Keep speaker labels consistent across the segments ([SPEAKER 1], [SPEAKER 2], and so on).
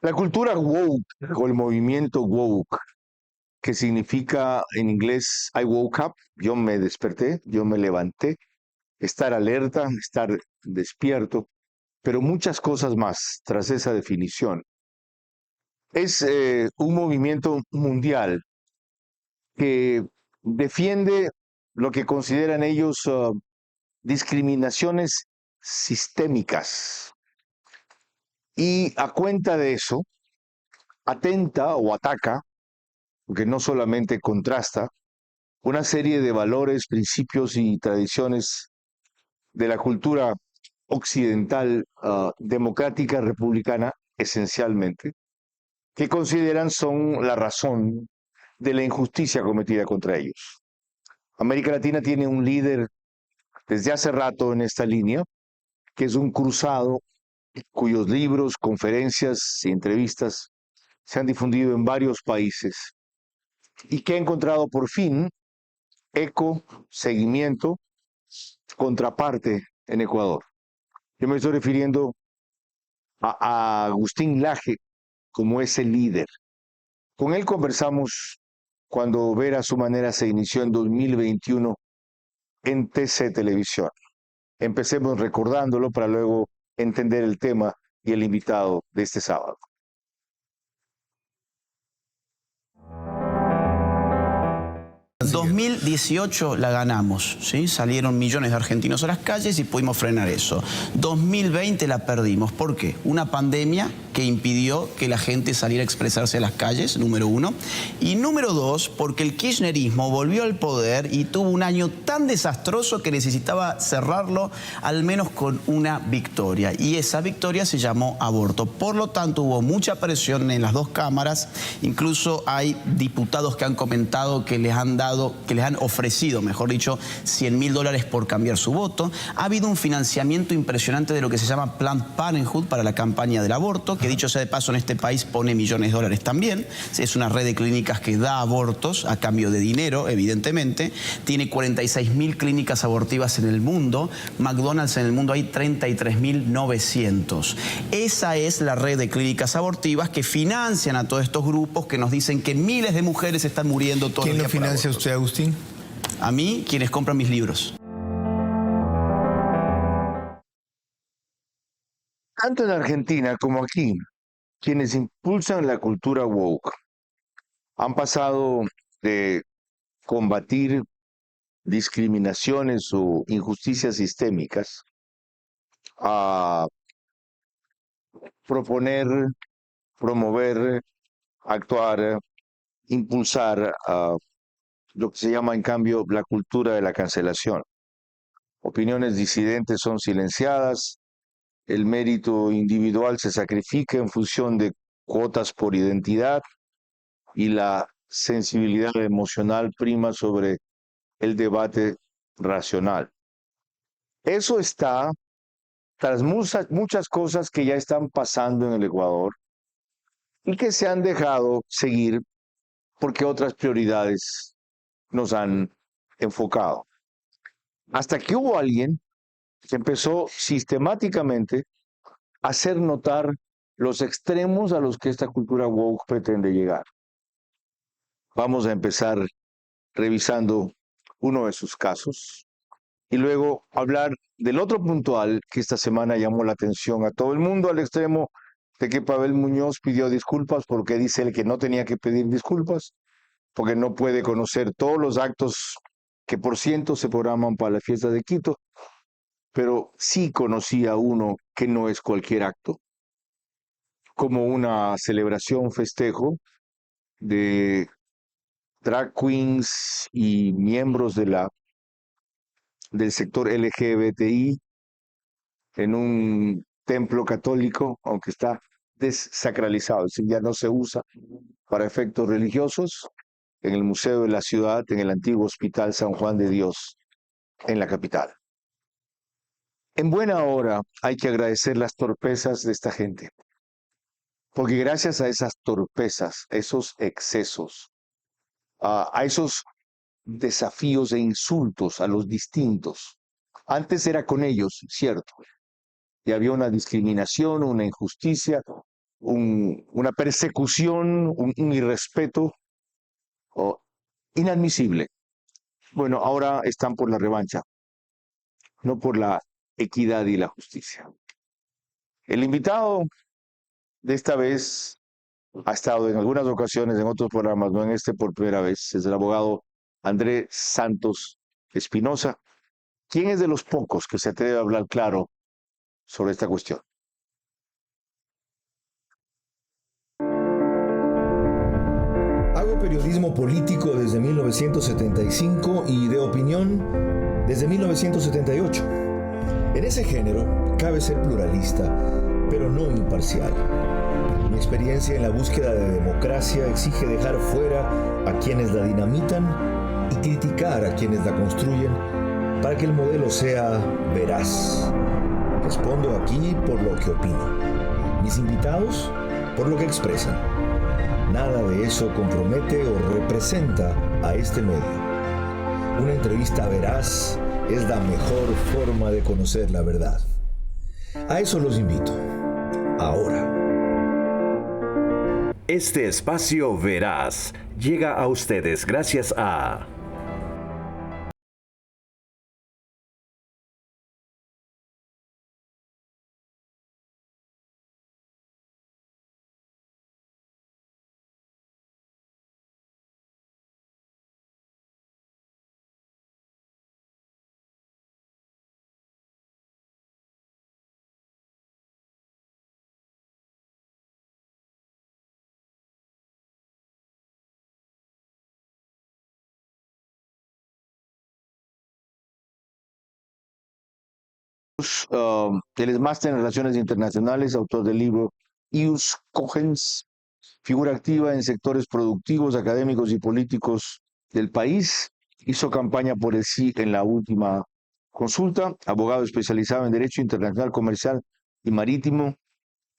[SPEAKER 1] La cultura woke o el movimiento woke, que significa en inglés I woke up, yo me desperté, yo me levanté, estar alerta, estar despierto, pero muchas cosas más tras esa definición. Es un movimiento mundial que defiende lo que consideran ellos discriminaciones sistémicas y a cuenta de eso atenta o ataca, porque no solamente contrasta, una serie de valores, principios y tradiciones de la cultura occidental, democrática, republicana, esencialmente, que consideran son la razón de la injusticia cometida contra ellos. América Latina tiene un líder desde hace rato en esta línea, que es un cruzado cuyos libros, conferencias y entrevistas se han difundido en varios países y que ha encontrado por fin eco, seguimiento, contraparte en Ecuador. Yo me estoy refiriendo a Agustín Laje como ese líder. Con él conversamos cuando Ver a su manera se inició en 2021 en TC Televisión. Empecemos recordándolo para luego entender el tema y el invitado de este sábado.
[SPEAKER 2] 2018 la ganamos, ¿sí? Salieron millones de argentinos a las calles y pudimos frenar eso. 2020 la perdimos. ¿Por qué? Una pandemia que impidió que la gente saliera a expresarse a las calles, número uno. Y número dos, porque el kirchnerismo volvió al poder y tuvo un año tan desastroso que necesitaba cerrarlo al menos con una victoria. Y esa victoria se llamó aborto. Por lo tanto, hubo mucha presión en las dos cámaras. Incluso hay diputados que han comentado que les han ofrecido, mejor dicho, $100.000 por cambiar su voto. Ha habido un financiamiento impresionante de lo que se llama Planned Parenthood para la campaña del aborto, que dicho sea de paso en este país pone millones de dólares también. Es una red de clínicas que da abortos a cambio de dinero, evidentemente. Tiene 46.000 clínicas abortivas en el mundo. McDonald's en el mundo hay 33.900. Esa es la red de clínicas abortivas que financian a todos estos grupos que nos dicen que miles de mujeres están muriendo todos los días.
[SPEAKER 3] ¿Quién lo financia usted, Agustín?
[SPEAKER 2] A mí, quienes compran mis libros.
[SPEAKER 1] Tanto en Argentina como aquí, quienes impulsan la cultura woke han pasado de combatir discriminaciones o injusticias sistémicas a proponer, promover, actuar, impulsar lo que se llama en cambio la cultura de la cancelación. Opiniones disidentes son silenciadas, el mérito individual se sacrifica en función de cuotas por identidad y la sensibilidad emocional prima sobre el debate racional. Eso está tras muchas cosas que ya están pasando en el Ecuador y que se han dejado seguir porque otras prioridades nos han enfocado. Hasta que hubo alguien que empezó sistemáticamente a hacer notar los extremos a los que esta cultura woke pretende llegar. Vamos a empezar revisando uno de sus casos y luego hablar del otro puntual que esta semana llamó la atención a todo el mundo al extremo de que Pavel Muñoz pidió disculpas porque dice él que no tenía que pedir disculpas, porque no puede conocer todos los actos que por ciento se programan para la fiesta de Quito, pero sí conocía uno que no es cualquier acto, como una celebración, festejo de drag queens y miembros del sector LGBTI en un templo católico, aunque está desacralizado, es decir, ya no se usa para efectos religiosos, en el Museo de la Ciudad, en el antiguo Hospital San Juan de Dios, en la capital. En buena hora hay que agradecer las torpezas de esta gente, porque gracias a esas torpezas, esos excesos, a esos desafíos e insultos a los distintos, antes era con ellos, cierto, y había una discriminación, una injusticia, una persecución, un irrespeto inadmisible. Bueno, ahora están por la revancha, no por la equidad y la justicia. El invitado de esta vez ha estado en algunas ocasiones en otros programas, no en este por primera vez, es el abogado Andrés Santos Espinosa, quien es de los pocos que se atreve a hablar claro sobre esta cuestión.
[SPEAKER 3] Hago periodismo político desde 1975 y de opinión desde 1978. En ese género cabe ser pluralista, pero no imparcial. Mi experiencia en la búsqueda de democracia exige dejar fuera a quienes la dinamitan y criticar a quienes la construyen para que el modelo sea veraz. Respondo aquí por lo que opino. Mis invitados por lo que expresan. Nada de eso compromete o representa a este medio. Una entrevista veraz es la mejor forma de conocer la verdad. A eso los invito. Ahora.
[SPEAKER 4] Este espacio veraz llega a ustedes gracias a...
[SPEAKER 1] Él es máster en Relaciones Internacionales, autor del libro Ius Cogens, figura activa en sectores productivos, académicos y políticos del país. Hizo campaña por el sí en la última consulta, abogado especializado en Derecho Internacional Comercial y Marítimo,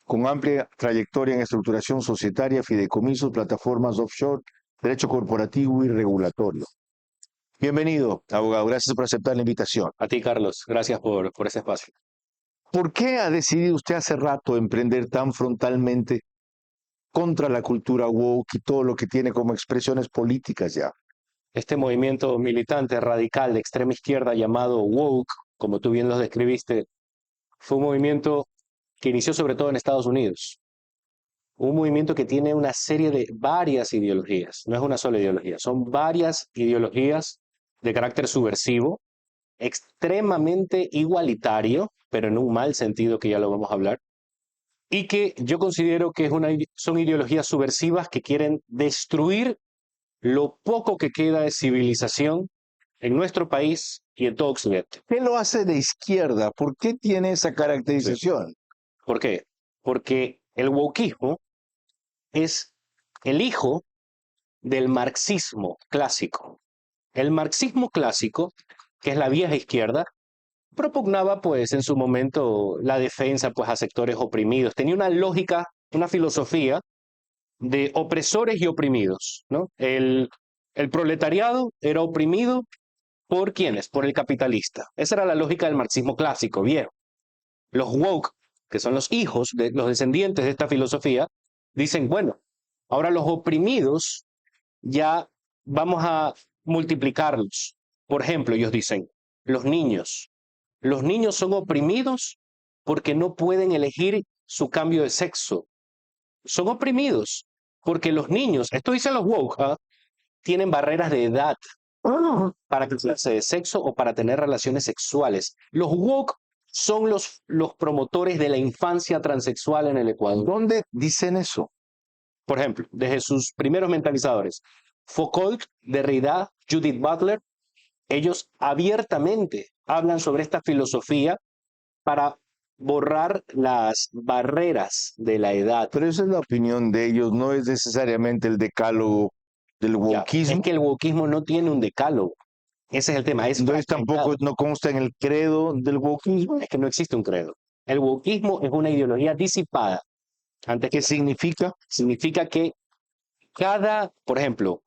[SPEAKER 1] con amplia trayectoria en estructuración societaria, fideicomisos, plataformas offshore, derecho corporativo y regulatorio. Bienvenido, abogado. Gracias por aceptar la invitación.
[SPEAKER 5] A ti, Carlos. Gracias por ese espacio.
[SPEAKER 1] ¿Por qué ha decidido usted hace rato emprender tan frontalmente contra la cultura woke y todo lo que tiene como expresiones políticas ya?
[SPEAKER 5] Este movimiento militante radical de extrema izquierda llamado woke, como tú bien lo describiste, fue un movimiento que inició sobre todo en Estados Unidos. Un movimiento que tiene una serie de varias ideologías. No es una sola ideología, son varias ideologías de carácter subversivo, extremadamente igualitario, pero en un mal sentido que ya lo vamos a hablar, y que yo considero que son ideologías subversivas que quieren destruir lo poco que queda de civilización en nuestro país y en todo Occidente.
[SPEAKER 1] ¿Qué lo hace de izquierda? ¿Por qué tiene esa caracterización?
[SPEAKER 5] Sí. ¿Por qué? Porque el wokismo es el hijo del marxismo clásico. El marxismo clásico, que es la vieja izquierda, propugnaba pues en su momento la defensa pues a sectores oprimidos. Tenía una lógica, una filosofía de opresores y oprimidos, ¿no? El proletariado era oprimido ¿por quiénes? Por el capitalista. Esa era la lógica del marxismo clásico, viejo. Los woke, que son los hijos de los descendientes de esta filosofía, dicen, bueno, ahora los oprimidos ya vamos a multiplicarlos. Por ejemplo, ellos dicen, los niños. Los niños son oprimidos porque no pueden elegir su cambio de sexo. Son oprimidos porque los niños, esto dicen los woke, tienen barreras de edad para cambiarse de sexo o para tener relaciones sexuales. Los woke son los promotores de la infancia transexual en el Ecuador.
[SPEAKER 1] ¿Dónde dicen eso?
[SPEAKER 5] Por ejemplo, desde sus primeros mentalizadores, Foucault, Derrida, Judith Butler, ellos abiertamente hablan sobre esta filosofía para borrar las barreras de la edad.
[SPEAKER 1] Pero esa es la opinión de ellos, no es necesariamente el decálogo del wokismo.
[SPEAKER 5] Es que el wokismo no tiene un decálogo. Ese es el tema.
[SPEAKER 1] Entonces tampoco no consta en el credo del wokismo.
[SPEAKER 5] Es que no existe un credo. El wokismo es una ideología disipada.
[SPEAKER 1] ¿Qué significa?
[SPEAKER 5] Significa que por ejemplo,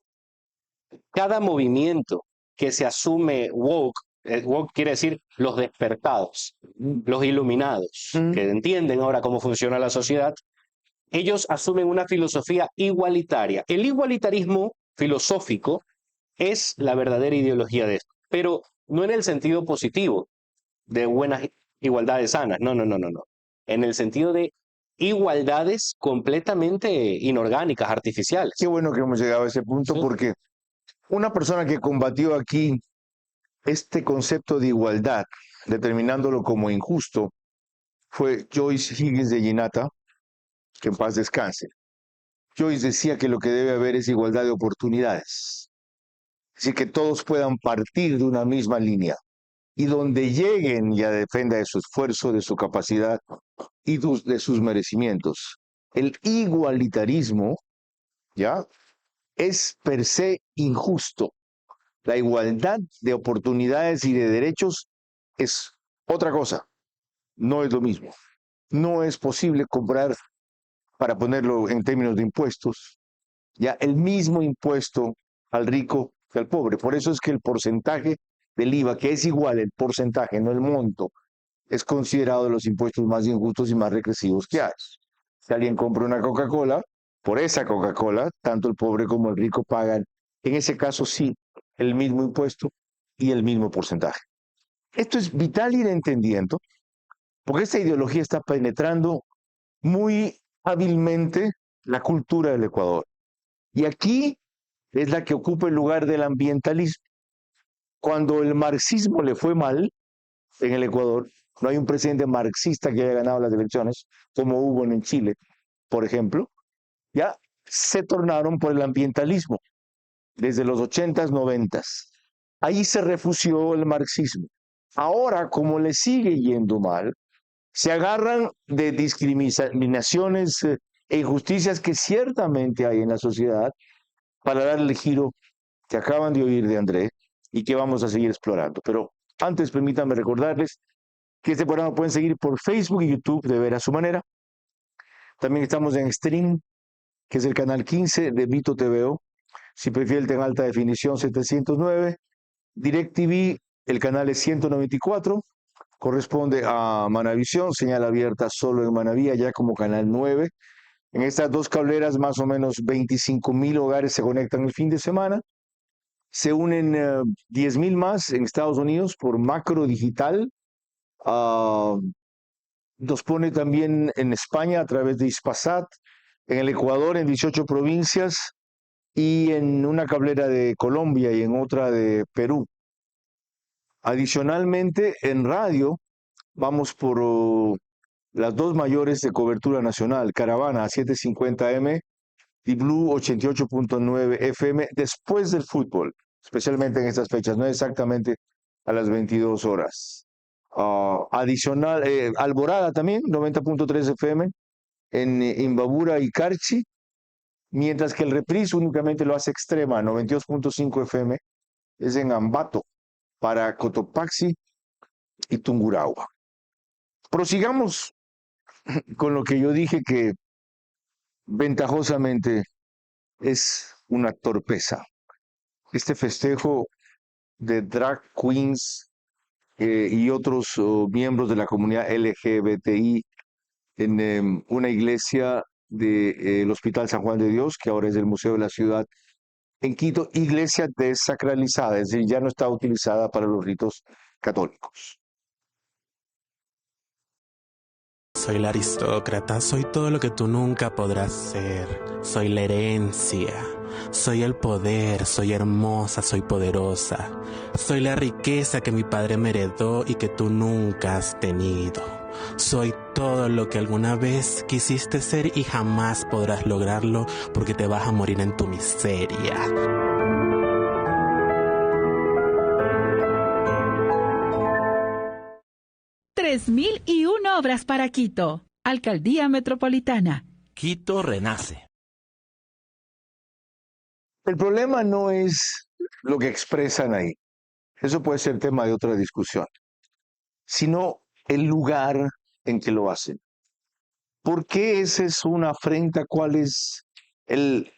[SPEAKER 5] cada movimiento que se asume woke, woke quiere decir los despertados, los iluminados, que entienden ahora cómo funciona la sociedad, ellos asumen una filosofía igualitaria. El igualitarismo filosófico es la verdadera ideología de esto, pero no en el sentido positivo de buenas igualdades sanas, no, no, no, no, no. En el sentido de igualdades completamente inorgánicas, artificiales.
[SPEAKER 1] Qué bueno que hemos llegado a ese punto,
[SPEAKER 5] Sí.
[SPEAKER 1] porque una persona que combatió aquí este concepto de igualdad, determinándolo como injusto, fue Joyce Higgins de Ginata, que en paz descanse. Joyce decía que lo que debe haber es igualdad de oportunidades, así que todos puedan partir de una misma línea y donde lleguen ya dependa de su esfuerzo, de su capacidad y de sus merecimientos. El igualitarismo, ¿ya?, es per se injusto. La igualdad de oportunidades y de derechos es otra cosa, no es lo mismo. No es posible comprar, para ponerlo en términos de impuestos, ya el mismo impuesto al rico que al pobre. Por eso es que el porcentaje del IVA, que es igual el porcentaje, no el monto, es considerado de los impuestos más injustos y más regresivos que hay. Si alguien compra una Coca-Cola, por esa Coca-Cola, tanto el pobre como el rico pagan, en ese caso sí, el mismo impuesto y el mismo porcentaje. Esto es vital ir entendiendo, porque esta ideología está penetrando muy hábilmente la cultura del Ecuador. Y aquí es la que ocupa el lugar del ambientalismo. Cuando el marxismo le fue mal en el Ecuador, no hay un presidente marxista que haya ganado las elecciones, como hubo en Chile, por ejemplo, ya se tornaron por el ambientalismo desde los 80s, 90s. Ahí se refugió el marxismo. Ahora, como le sigue yendo mal, se agarran de discriminaciones e injusticias que ciertamente hay en la sociedad para darle el giro que acaban de oír de André y que vamos a seguir explorando. Pero antes permítanme recordarles que este programa pueden seguir por Facebook y YouTube de Ver a su Manera. También estamos en Stream, que es el canal 15 de Vito TVO. Si prefieren en alta definición 709. DirecTV, el canal es 194. Corresponde a Manavisión, señal abierta solo en Manaví, ya como canal 9. En estas dos cableras, más o menos 25,000 hogares se conectan el fin de semana. Se unen 10,000 más en Estados Unidos por Macro Digital. Nos pone también en España a través de Hispasat, en el Ecuador en 18 provincias y en una cablera de Colombia y en otra de Perú. Adicionalmente, en radio vamos por las dos mayores de cobertura nacional, Caravana 750M y Blue 88.9 FM, después del fútbol, especialmente en estas fechas, no exactamente a las 22 horas. Adicional, Alborada también, 90.3 FM, en Imbabura y Carchi, mientras que el reprise únicamente lo hace Extrema, 92.5 FM, es en Ambato, para Cotopaxi y Tungurahua. Prosigamos con lo que yo dije que ventajosamente es una torpeza. Este festejo de drag queens y otros miembros de la comunidad LGBTI en una iglesia del Hospital San Juan de Dios, que ahora es el Museo de la Ciudad, en Quito, iglesia desacralizada, es decir, ya no está utilizada para los ritos católicos.
[SPEAKER 6] Soy la aristócrata, soy todo lo que tú nunca podrás ser. Soy la herencia, soy el poder, soy hermosa, soy poderosa. Soy la riqueza que mi padre me heredó y que tú nunca has tenido. Soy todo lo que alguna vez quisiste ser y jamás podrás lograrlo porque te vas a morir en tu miseria.
[SPEAKER 7] Mil y una obras para Quito. Alcaldía Metropolitana.
[SPEAKER 6] Quito renace.
[SPEAKER 1] El problema no es lo que expresan ahí, eso puede ser tema de otra discusión, sino el lugar en que lo hacen. ¿Por qué esa es una afrenta? ¿Cuál es el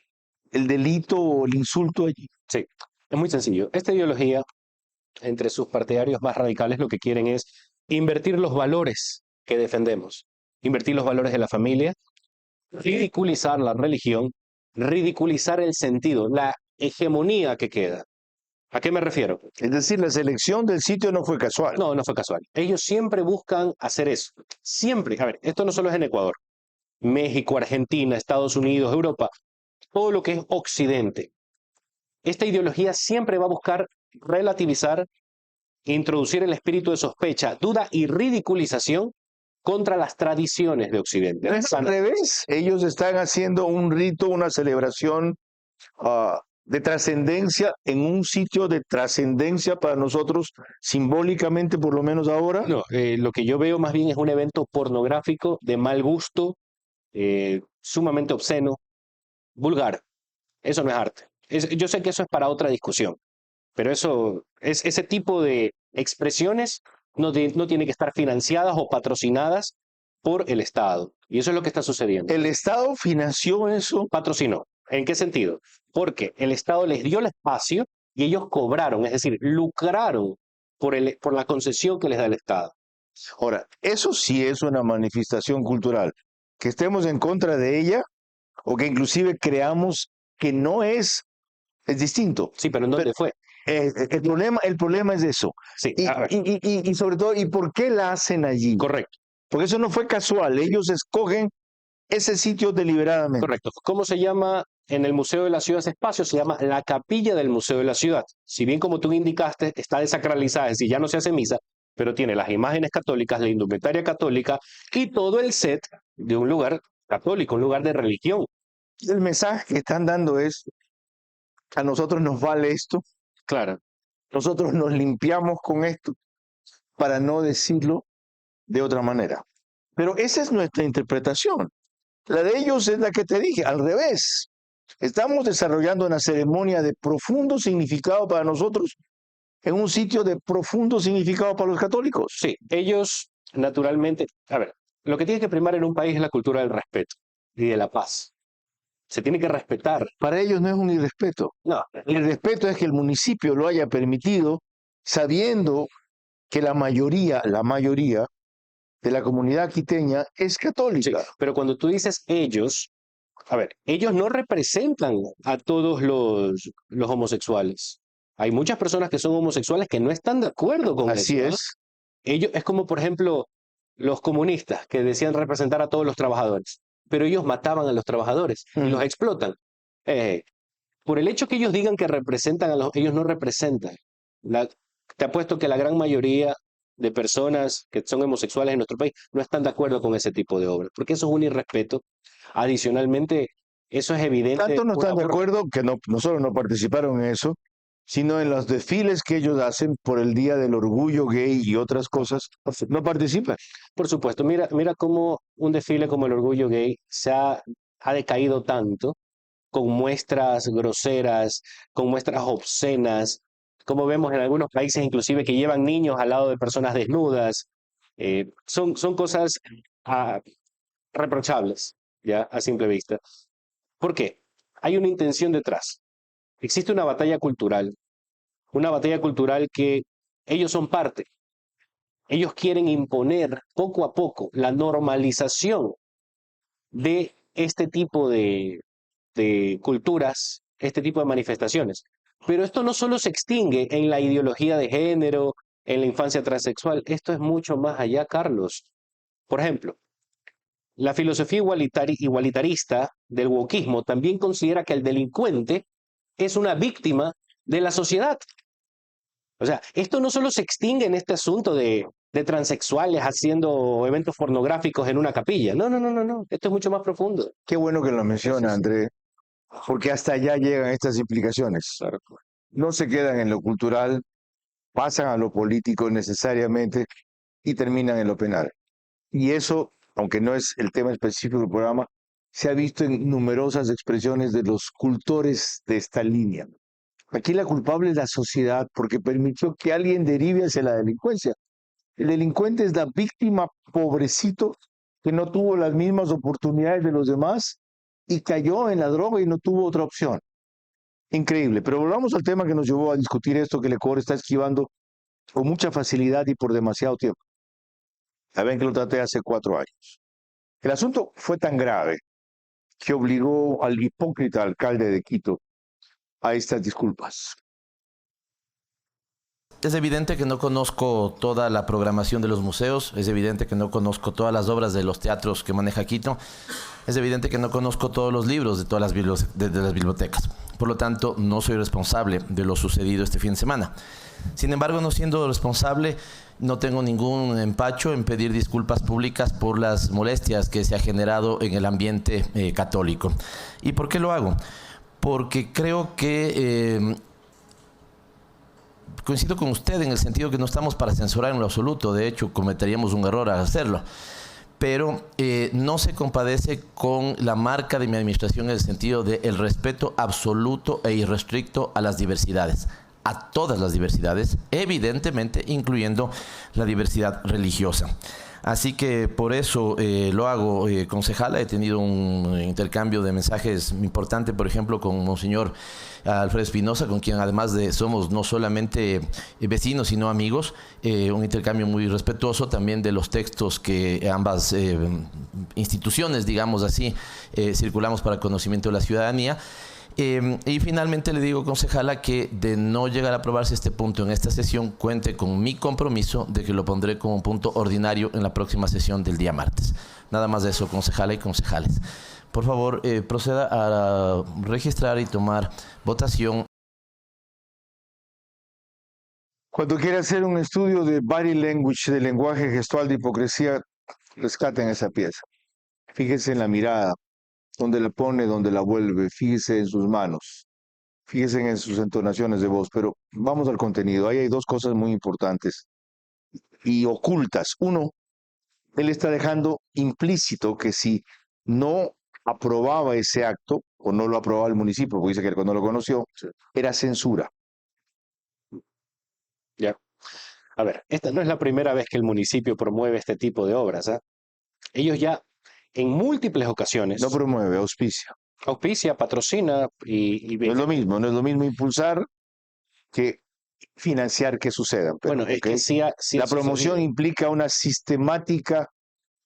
[SPEAKER 1] delito o el insulto allí?
[SPEAKER 5] Sí, es muy sencillo. Esta ideología, entre sus partidarios más radicales, lo que quieren es invertir los valores que defendemos, invertir los valores de la familia, ridiculizar la religión, ridiculizar el sentido, la hegemonía que queda. ¿A qué me refiero?
[SPEAKER 1] Es decir, la selección del sitio no fue casual.
[SPEAKER 5] No, no fue casual. Ellos siempre buscan hacer eso. Siempre. A ver, esto no solo es en Ecuador. México, Argentina, Estados Unidos, Europa, todo lo que es Occidente. Esta ideología siempre va a buscar relativizar, introducir el espíritu de sospecha, duda y ridiculización contra las tradiciones de Occidente.
[SPEAKER 1] Es al revés. Ellos están haciendo un rito, una celebración de trascendencia en un sitio de trascendencia para nosotros, simbólicamente por lo menos ahora.
[SPEAKER 5] No, lo que yo veo más bien es un evento pornográfico de mal gusto, sumamente obsceno, vulgar. Eso no es arte. Yo sé que eso es para otra discusión, pero ese tipo de expresiones no tiene que estar financiadas o patrocinadas por el Estado. Y eso es lo que está sucediendo.
[SPEAKER 1] El Estado financió eso.
[SPEAKER 5] Patrocinó. ¿En qué sentido? Porque el Estado les dio el espacio y ellos cobraron, es decir, lucraron por la concesión que les da el Estado.
[SPEAKER 1] Ahora, eso sí es una manifestación cultural. Que estemos en contra de ella o que inclusive creamos que no es distinto.
[SPEAKER 5] Sí, pero ¿en dónde fue?
[SPEAKER 1] El problema es eso.
[SPEAKER 5] Sí,
[SPEAKER 1] Y sobre todo, ¿y por qué la hacen allí?
[SPEAKER 5] correcto.
[SPEAKER 1] Porque eso no fue casual. Ellos escogen ese sitio deliberadamente.
[SPEAKER 5] Correcto. ¿Cómo se llama en el Museo de la Ciudad ese espacio? Se llama la capilla del Museo de la Ciudad. Si bien, como tú indicaste, está desacralizada, es decir, ya no se hace misa, pero tiene las imágenes católicas, la indumentaria católica y todo el set de un lugar católico, un lugar de religión.
[SPEAKER 1] El mensaje que están dando es, a nosotros nos vale esto,
[SPEAKER 5] Claro.
[SPEAKER 1] nosotros nos limpiamos con esto, para no decirlo de otra manera. Pero esa es nuestra interpretación. La de ellos es la que te dije, al revés. Estamos desarrollando una ceremonia de profundo significado para nosotros en un sitio de profundo significado para los católicos.
[SPEAKER 5] Sí, ellos naturalmente, a ver, lo que tiene que primar en un país es la cultura del respeto y de la paz. Se tiene que respetar.
[SPEAKER 1] Para ellos no es un irrespeto.
[SPEAKER 5] No,
[SPEAKER 1] El respeto es que el municipio lo haya permitido sabiendo que la mayoría de la comunidad quiteña es
[SPEAKER 5] sí,
[SPEAKER 1] católica.
[SPEAKER 5] pero cuando tú dices ellos, a ver, ellos no representan a todos los homosexuales. Hay muchas personas que son homosexuales que no están de acuerdo con
[SPEAKER 1] Así
[SPEAKER 5] eso, ¿no?
[SPEAKER 1] es.
[SPEAKER 5] Ellos, es como, por ejemplo, los comunistas que decían representar a todos los trabajadores, pero ellos mataban a los trabajadores y los explotan. Por el hecho que ellos digan que representan ellos no representan. Te apuesto que la gran mayoría de personas que son homosexuales en nuestro país no están de acuerdo con ese tipo de obras, porque eso es un irrespeto. Adicionalmente, eso es evidente.
[SPEAKER 1] Tanto no están de acuerdo que no solo no participaron en eso, sino en los desfiles que ellos hacen por el Día del Orgullo Gay y otras cosas, no participan.
[SPEAKER 5] Por supuesto, mira cómo un desfile como el Orgullo Gay ha decaído tanto, con muestras groseras, con muestras obscenas, como vemos en algunos países inclusive que llevan niños al lado de personas desnudas. Son cosas reprochables, ya a simple vista. ¿Por qué? Hay una intención detrás. Existe una batalla cultural que ellos son parte. Ellos quieren imponer poco a poco la normalización de este tipo de culturas, este tipo de manifestaciones. Pero esto no solo se extingue en la ideología de género, en la infancia transexual, esto es mucho más allá, Carlos. Por ejemplo, la filosofía igualitarista del wokismo también considera que el delincuente es una víctima de la sociedad. O sea, esto no solo se extingue en este asunto de transexuales haciendo eventos pornográficos en una capilla. No. Esto es mucho más profundo.
[SPEAKER 1] Qué bueno que lo menciona, André, porque hasta allá llegan estas implicaciones.
[SPEAKER 5] Claro.
[SPEAKER 1] No se quedan en lo cultural, pasan a lo político necesariamente y terminan en lo penal. Y eso, aunque no es el tema específico del programa, se ha visto en numerosas expresiones de los cultores de esta línea. Aquí la culpable es la sociedad porque permitió que alguien derive hacia la delincuencia. El delincuente es la víctima pobrecito que no tuvo las mismas oportunidades de los demás y cayó en la droga y no tuvo otra opción. Increíble, pero volvamos al tema que nos llevó a discutir esto que el Ecuador está esquivando con mucha facilidad y por demasiado tiempo. Saben que lo traté hace 4 años. El asunto fue tan grave que obligó al hipócrita alcalde de Quito a estas disculpas?
[SPEAKER 8] Es evidente que no conozco toda la programación de los museos, es evidente que no conozco todas las obras de los teatros que maneja Quito, es evidente que no conozco todos los libros de todas las bibliotecas. Por lo tanto, no soy responsable de lo sucedido este fin de semana. Sin embargo, no siendo responsable, no tengo ningún empacho en pedir disculpas públicas por las molestias que se ha generado en el ambiente católico. ¿Y por qué lo hago? Porque creo que coincido con usted en el sentido que no estamos para censurar en lo absoluto, de hecho cometeríamos un error al hacerlo, pero no se compadece con la marca de mi administración en el sentido del respeto absoluto e irrestricto a las diversidades, a todas las diversidades, evidentemente incluyendo la diversidad religiosa. Así que por eso lo hago, concejala. He tenido un intercambio de mensajes importante, por ejemplo, con Monseñor Alfredo Espinosa, con quien además de somos no solamente vecinos, sino amigos, un intercambio muy respetuoso también de los textos que ambas instituciones, digamos así, circulamos para el conocimiento de la ciudadanía. Y finalmente le digo, concejala, que de no llegar a aprobarse este punto en esta sesión, cuente con mi compromiso de que lo pondré como un punto ordinario en la próxima sesión del día martes. Nada más de eso, concejala y concejales. Por favor, proceda a registrar y tomar votación.
[SPEAKER 1] Cuando quiera hacer un estudio de body language, de lenguaje gestual de hipocresía, rescaten esa pieza. Fíjese en la mirada, donde la pone, donde la vuelve, fíjese en sus manos, fíjese en sus entonaciones de voz, pero vamos al contenido. Ahí hay dos cosas muy importantes y ocultas. Uno, él está dejando implícito que si no aprobaba ese acto, o no lo aprobaba el municipio, porque dice que cuando lo conoció, era censura.
[SPEAKER 5] Ya. A ver, esta no es la primera vez que el municipio promueve este tipo de obras, ¿eh? Ellos ya en múltiples ocasiones
[SPEAKER 1] No promueve, auspicia.
[SPEAKER 5] auspicia, patrocina y
[SPEAKER 1] No es lo mismo, no es lo mismo impulsar que financiar que sucedan. Pero,
[SPEAKER 5] bueno, es que
[SPEAKER 1] ¿ok?
[SPEAKER 5] sí
[SPEAKER 1] La
[SPEAKER 5] ha
[SPEAKER 1] promoción
[SPEAKER 5] sucedido.
[SPEAKER 1] implica una sistemática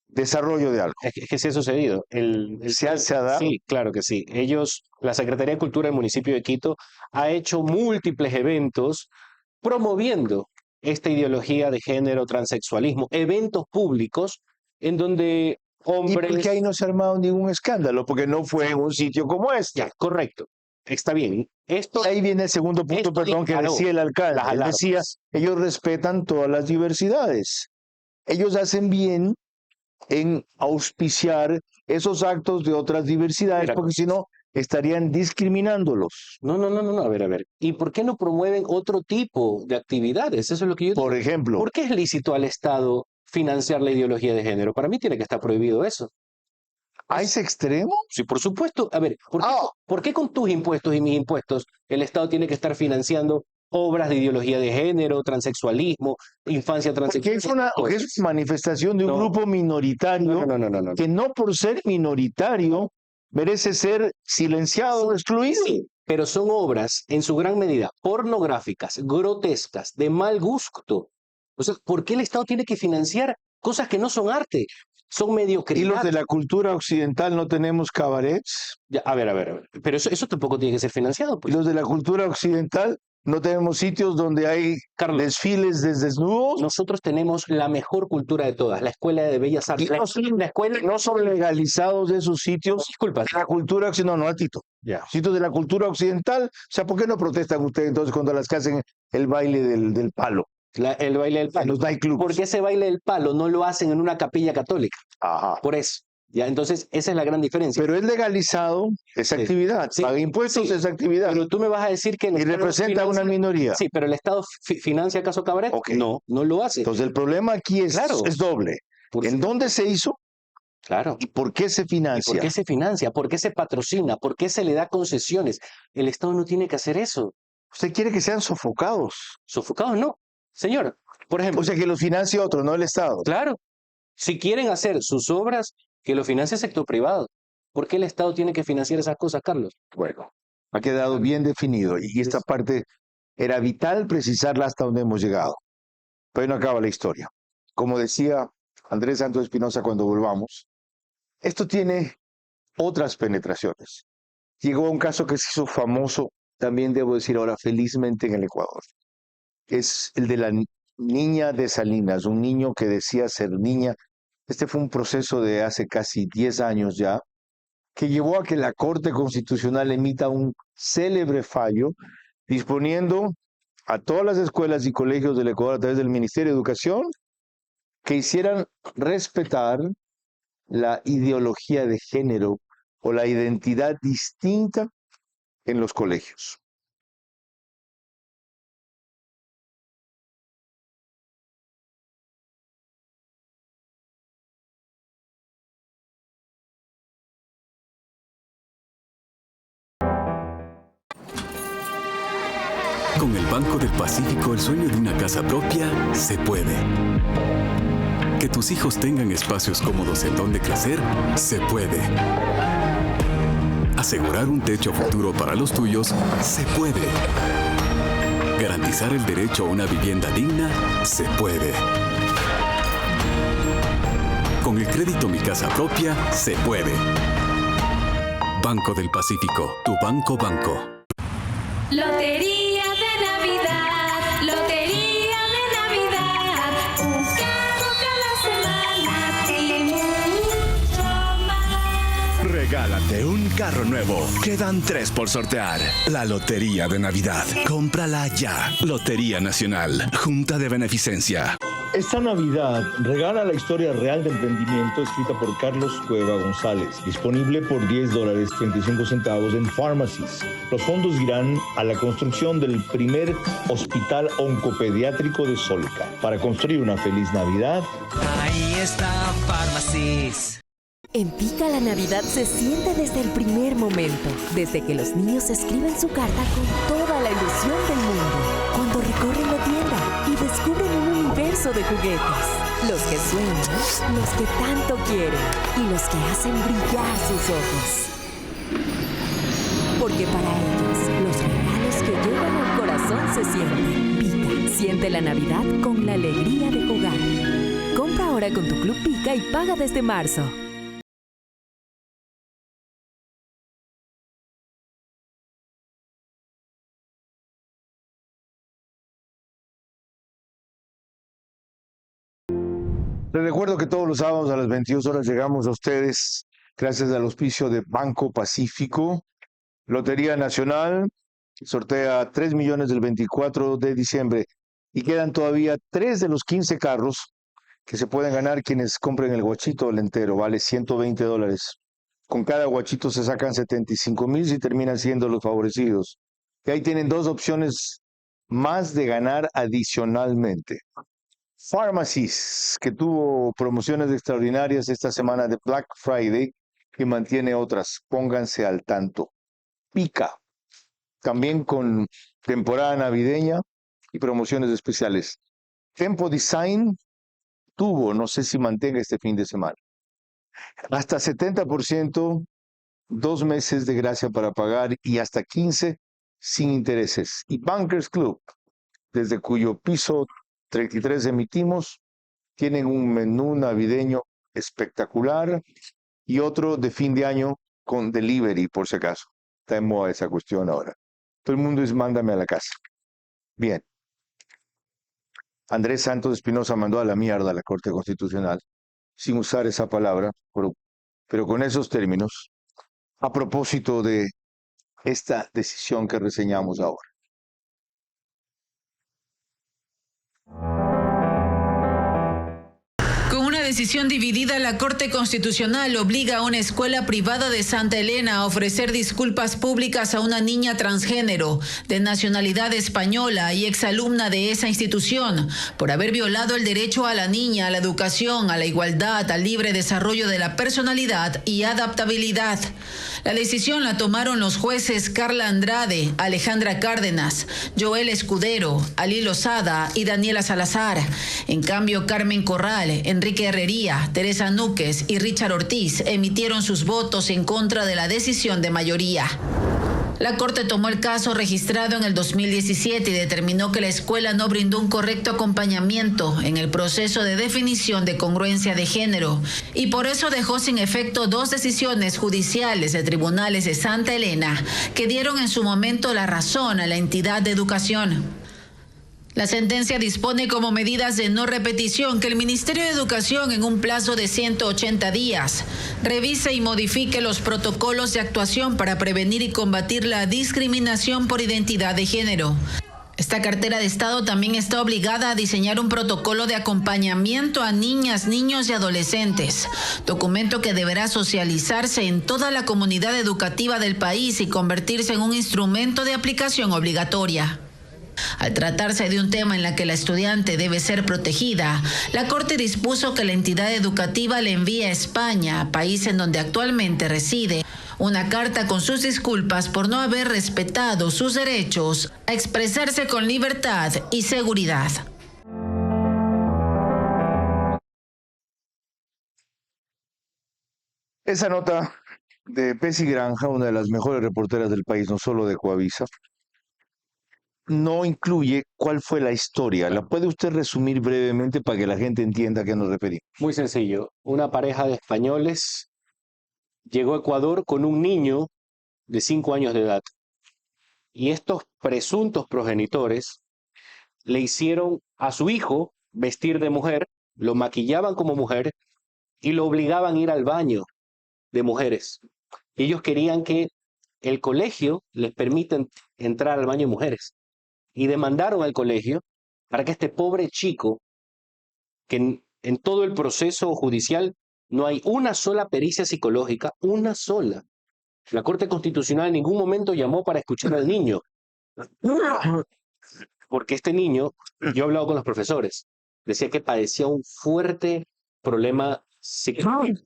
[SPEAKER 1] desarrollo de algo.
[SPEAKER 5] Es que sí ha sucedido.
[SPEAKER 1] ¿Se ha dado?
[SPEAKER 5] Sí, claro que sí. Ellos, la Secretaría de Cultura del municipio de Quito, ha hecho múltiples eventos promoviendo esta ideología de género, transexualismo, eventos públicos en donde
[SPEAKER 1] ¿Y
[SPEAKER 5] hombres...
[SPEAKER 1] por qué ahí no se ha armado ningún escándalo? Porque no fue en un sitio como este.
[SPEAKER 5] Ya, correcto. Está bien. Esto
[SPEAKER 1] Ahí viene el segundo punto,
[SPEAKER 5] esto
[SPEAKER 1] perdón, que
[SPEAKER 5] disparó
[SPEAKER 1] decía el alcalde.
[SPEAKER 5] las
[SPEAKER 1] Él decía,
[SPEAKER 5] alarmas.
[SPEAKER 1] ellos respetan todas las diversidades. Ellos hacen bien en auspiciar esos actos de otras diversidades,
[SPEAKER 5] Mira,
[SPEAKER 1] porque si no, estarían discriminándolos.
[SPEAKER 5] No, a ver. ¿Y por qué no promueven otro tipo de actividades? Eso es lo que yo
[SPEAKER 1] Por
[SPEAKER 5] digo.
[SPEAKER 1] ejemplo,
[SPEAKER 5] ¿Por qué es lícito al Estado financiar la ideología de género? Para mí tiene que estar prohibido eso.
[SPEAKER 1] ¿a ese extremo?
[SPEAKER 5] Sí, por supuesto. A ver, ¿por qué con tus impuestos y mis impuestos el Estado tiene que estar financiando obras de ideología de género, transexualismo, infancia
[SPEAKER 1] Porque
[SPEAKER 5] transexual?
[SPEAKER 1] es una manifestación de un
[SPEAKER 5] No.
[SPEAKER 1] grupo minoritario
[SPEAKER 5] No.
[SPEAKER 1] que no por ser minoritario merece ser silenciado, excluido.
[SPEAKER 5] Sí, pero son obras en su gran medida pornográficas, grotescas, de mal gusto. O sea, ¿por qué el Estado tiene que financiar cosas que no son arte? Son
[SPEAKER 1] Y
[SPEAKER 5] mediocridad.
[SPEAKER 1] los de la cultura occidental no tenemos cabarets.
[SPEAKER 5] Ya, a ver. Pero eso tampoco tiene que ser financiado,
[SPEAKER 1] Y
[SPEAKER 5] pues.
[SPEAKER 1] los de la cultura occidental no tenemos sitios donde hay
[SPEAKER 5] Carlos,
[SPEAKER 1] desfiles de desnudos.
[SPEAKER 5] nosotros tenemos la mejor cultura de todas, la Escuela de Bellas
[SPEAKER 1] Y
[SPEAKER 5] Artes.
[SPEAKER 1] no, no son legalizados esos sitios.
[SPEAKER 5] Disculpa.
[SPEAKER 1] La cultura occidental, no, Tito.
[SPEAKER 5] Ya.
[SPEAKER 1] Sitios de la cultura occidental. O sea, ¿por qué no protestan ustedes entonces cuando las que hacen el baile del palo
[SPEAKER 5] El baile del
[SPEAKER 1] en
[SPEAKER 5] palo.
[SPEAKER 1] los nightclubs?
[SPEAKER 5] Porque ese baile del palo no lo hacen en una capilla católica.
[SPEAKER 1] Ajá.
[SPEAKER 5] Por eso. Ya, entonces, esa es la gran diferencia.
[SPEAKER 1] Pero es legalizado esa
[SPEAKER 5] Sí.
[SPEAKER 1] actividad.
[SPEAKER 5] Sí.
[SPEAKER 1] Paga impuestos
[SPEAKER 5] Sí.
[SPEAKER 1] esa actividad.
[SPEAKER 5] Pero tú me vas a decir que el
[SPEAKER 1] Y
[SPEAKER 5] Estado
[SPEAKER 1] representa a una
[SPEAKER 5] financia-
[SPEAKER 1] minoría.
[SPEAKER 5] Sí, pero el Estado financia acaso cabaret.
[SPEAKER 1] Ok.
[SPEAKER 5] No lo hace.
[SPEAKER 1] Entonces el problema aquí
[SPEAKER 5] Claro.
[SPEAKER 1] es doble.
[SPEAKER 5] Por-
[SPEAKER 1] ¿En dónde se hizo
[SPEAKER 5] Claro.
[SPEAKER 1] y por qué se
[SPEAKER 5] ¿Y
[SPEAKER 1] financia?
[SPEAKER 5] por qué se financia? ¿Por qué se patrocina? ¿Por qué se le da concesiones? El Estado no tiene que hacer eso.
[SPEAKER 1] Usted quiere que sean sofocados.
[SPEAKER 5] Sofocados no. Señor, por ejemplo,
[SPEAKER 1] O sea, que los financie otro, no el Estado.
[SPEAKER 5] claro, si quieren hacer sus obras, que lo financie el sector privado. ¿Por qué el Estado tiene que financiar esas cosas, Carlos?
[SPEAKER 1] Bueno, ha quedado bien definido y esta parte era vital precisarla hasta donde hemos llegado. Pero ahí no acaba la historia. Como decía Andrés Santos Espinosa cuando volvamos, esto tiene otras penetraciones. Llegó a un caso que se hizo famoso, también debo decir ahora, felizmente en el Ecuador. Es el de la niña de Salinas, un niño que decía ser niña. Este fue un proceso de hace casi 10 años ya, que llevó a que la Corte Constitucional emita un célebre fallo disponiendo a todas las escuelas y colegios del Ecuador a través del Ministerio de Educación que hicieran respetar la ideología de género o la identidad distinta en los colegios.
[SPEAKER 9] Con el Banco del Pacífico, el sueño de una casa propia se puede. Que tus hijos tengan espacios cómodos en donde crecer, se puede. Asegurar un techo futuro para los tuyos, se puede. Garantizar el derecho a una vivienda digna, se puede. Con el crédito Mi Casa Propia, se puede. Banco del Pacífico, tu banco.
[SPEAKER 10] Lotería de Navidad, Lotería de Navidad, un carro cada semana y mucho más.
[SPEAKER 11] Regálate un carro nuevo. Quedan 3 por sortear. La Lotería de Navidad. Cómprala ya. Lotería Nacional. Junta de Beneficencia.
[SPEAKER 3] Esta Navidad regala la historia real de emprendimiento escrita por Carlos Cueva González, disponible por $10.35 en Pharmacies. Los fondos irán a la construcción del primer hospital oncopediátrico de Solca. Para construir una feliz Navidad,
[SPEAKER 12] ahí está Pharmacies.
[SPEAKER 13] En Pica la Navidad se siente desde el primer momento, desde que los niños escriben su carta con toda la ilusión del mundo, cuando recorren la tienda y descubren un universo de juguetes, los que sueñan, los que tanto quieren y los que hacen brillar sus ojos. Porque para ellos, los regalos que llegan al corazón se sienten. Pica, siente la Navidad con la alegría de jugar. Compra ahora con tu Club Pica y paga desde marzo.
[SPEAKER 1] Les recuerdo que todos los sábados a las 22 horas llegamos a ustedes gracias al auspicio de Banco Pacífico. Lotería Nacional sortea 3 millones del 24 de diciembre y quedan todavía 3 de los 15 carros que se pueden ganar quienes compren el guachito del entero. Vale $120. Con cada guachito se sacan 75,000 si terminan siendo los favorecidos. Y ahí tienen 2 opciones más de ganar adicionalmente. Pharmacies, que tuvo promociones extraordinarias esta semana de Black Friday, que mantiene otras. Pónganse al tanto. Pica, también con temporada navideña y promociones especiales. Tempo Design tuvo, no sé si mantenga este fin de semana, hasta 70%, 2 meses de gracia para pagar y hasta 15 sin intereses. Y Bankers Club, desde cuyo piso 33 emitimos, tienen un menú navideño espectacular y otro de fin de año con delivery, por si acaso. Está en moda esa cuestión ahora. Todo el mundo es mándame a la casa. Bien. Andrés Santos Espinosa mandó a la mierda a la Corte Constitucional, sin usar esa palabra, pero con esos términos, a propósito de esta decisión que reseñamos ahora.
[SPEAKER 14] Decisión dividida, la Corte Constitucional obliga a una escuela privada de Santa Elena a ofrecer disculpas públicas a una niña transgénero de nacionalidad española y exalumna de esa institución por haber violado el derecho a la niña, a la educación, a la igualdad, al libre desarrollo de la personalidad y adaptabilidad. La decisión la tomaron los jueces Carla Andrade, Alejandra Cárdenas, Joel Escudero, Ali Lozada y Daniela Salazar. En cambio, Carmen Corral, Enrique Herrería, Teresa Núquez y Richard Ortiz emitieron sus votos en contra de la decisión de mayoría. La Corte tomó el caso registrado en el 2017 y determinó que la escuela no brindó un correcto acompañamiento en el proceso de definición de congruencia de género y por eso dejó sin efecto 2 decisiones judiciales de tribunales de Santa Elena que dieron en su momento la razón a la entidad de educación. La sentencia dispone como medidas de no repetición que el Ministerio de Educación en un plazo de 180 días revise y modifique los protocolos de actuación para prevenir y combatir la discriminación por identidad de género. Esta cartera de Estado también está obligada a diseñar un protocolo de acompañamiento a niñas, niños y adolescentes, documento que deberá socializarse en toda la comunidad educativa del país y convertirse en un instrumento de aplicación obligatoria. Al tratarse de un tema en el que la estudiante debe ser protegida, la Corte dispuso que la entidad educativa le envíe a España, país en donde actualmente reside, una carta con sus disculpas por no haber respetado sus derechos a expresarse con libertad y seguridad.
[SPEAKER 1] Esa nota de Pessy Granja, una de las mejores reporteras del país, no solo de Coavisa, no incluye cuál fue la historia. ¿La puede usted resumir brevemente para que la gente entienda a qué nos referimos?
[SPEAKER 5] Muy sencillo. Una pareja de españoles llegó a Ecuador con un niño de 5 años de edad. Y estos presuntos progenitores le hicieron a su hijo vestir de mujer, lo maquillaban como mujer y lo obligaban a ir al baño de mujeres. Ellos querían que el colegio les permita entrar al baño de mujeres. Y demandaron al colegio para que este pobre chico, que en todo el proceso judicial no hay una sola pericia psicológica, una sola. La Corte Constitucional en ningún momento llamó para escuchar al niño. Porque este niño, yo he hablado con los profesores, decía que padecía un fuerte problema psicológico,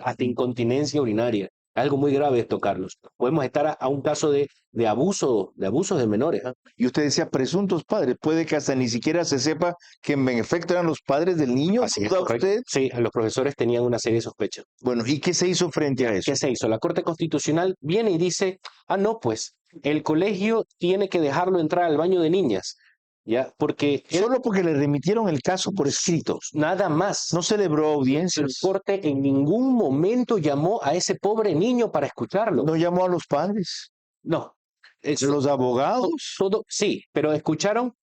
[SPEAKER 5] hasta incontinencia urinaria. Algo muy grave esto, Carlos. Podemos estar a un caso de abusos de menores. ¿Eh?
[SPEAKER 1] Y usted decía presuntos padres. Puede que hasta ni siquiera se sepa que en efecto eran los padres del niño.
[SPEAKER 5] Así es, usted? Sí, los profesores tenían una serie de sospechas.
[SPEAKER 1] Bueno, ¿y qué se hizo frente a eso?
[SPEAKER 5] ¿Qué se hizo? La Corte Constitucional viene y dice, no, pues, el colegio tiene que dejarlo entrar al baño de niñas. ¿Ya?
[SPEAKER 1] Solo porque le remitieron el caso por escrito.
[SPEAKER 5] Nada más.
[SPEAKER 1] No celebró audiencias.
[SPEAKER 5] El Corte en ningún momento llamó a ese pobre niño para escucharlo.
[SPEAKER 1] No llamó a los padres.
[SPEAKER 5] No.
[SPEAKER 1] Los abogados.
[SPEAKER 5] Todo, sí, pero escucharon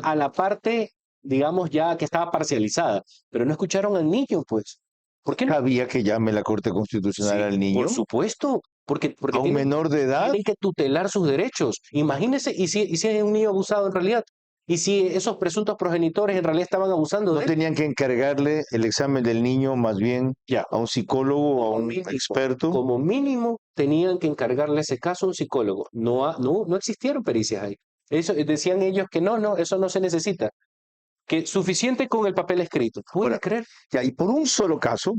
[SPEAKER 5] a la parte, digamos, ya que estaba parcializada. Pero no escucharon al niño, pues. ¿Por qué no?
[SPEAKER 1] ¿Había que llame la Corte Constitucional al niño?
[SPEAKER 5] Por supuesto. Porque
[SPEAKER 1] ¿A un menor de edad?
[SPEAKER 5] Tienen que tutelar sus derechos. Imagínese, y si es un niño abusado en realidad. Y si esos presuntos progenitores en realidad estaban abusando de él.
[SPEAKER 1] ¿No tenían que encargarle el examen del niño más bien a un psicólogo o a un experto?
[SPEAKER 5] Como mínimo tenían que encargarle ese caso a un psicólogo. No existieron pericias ahí. Decían ellos que no, eso no se necesita. Que suficiente con el papel escrito. ¿Puede creer?
[SPEAKER 1] Ya, y por un solo caso,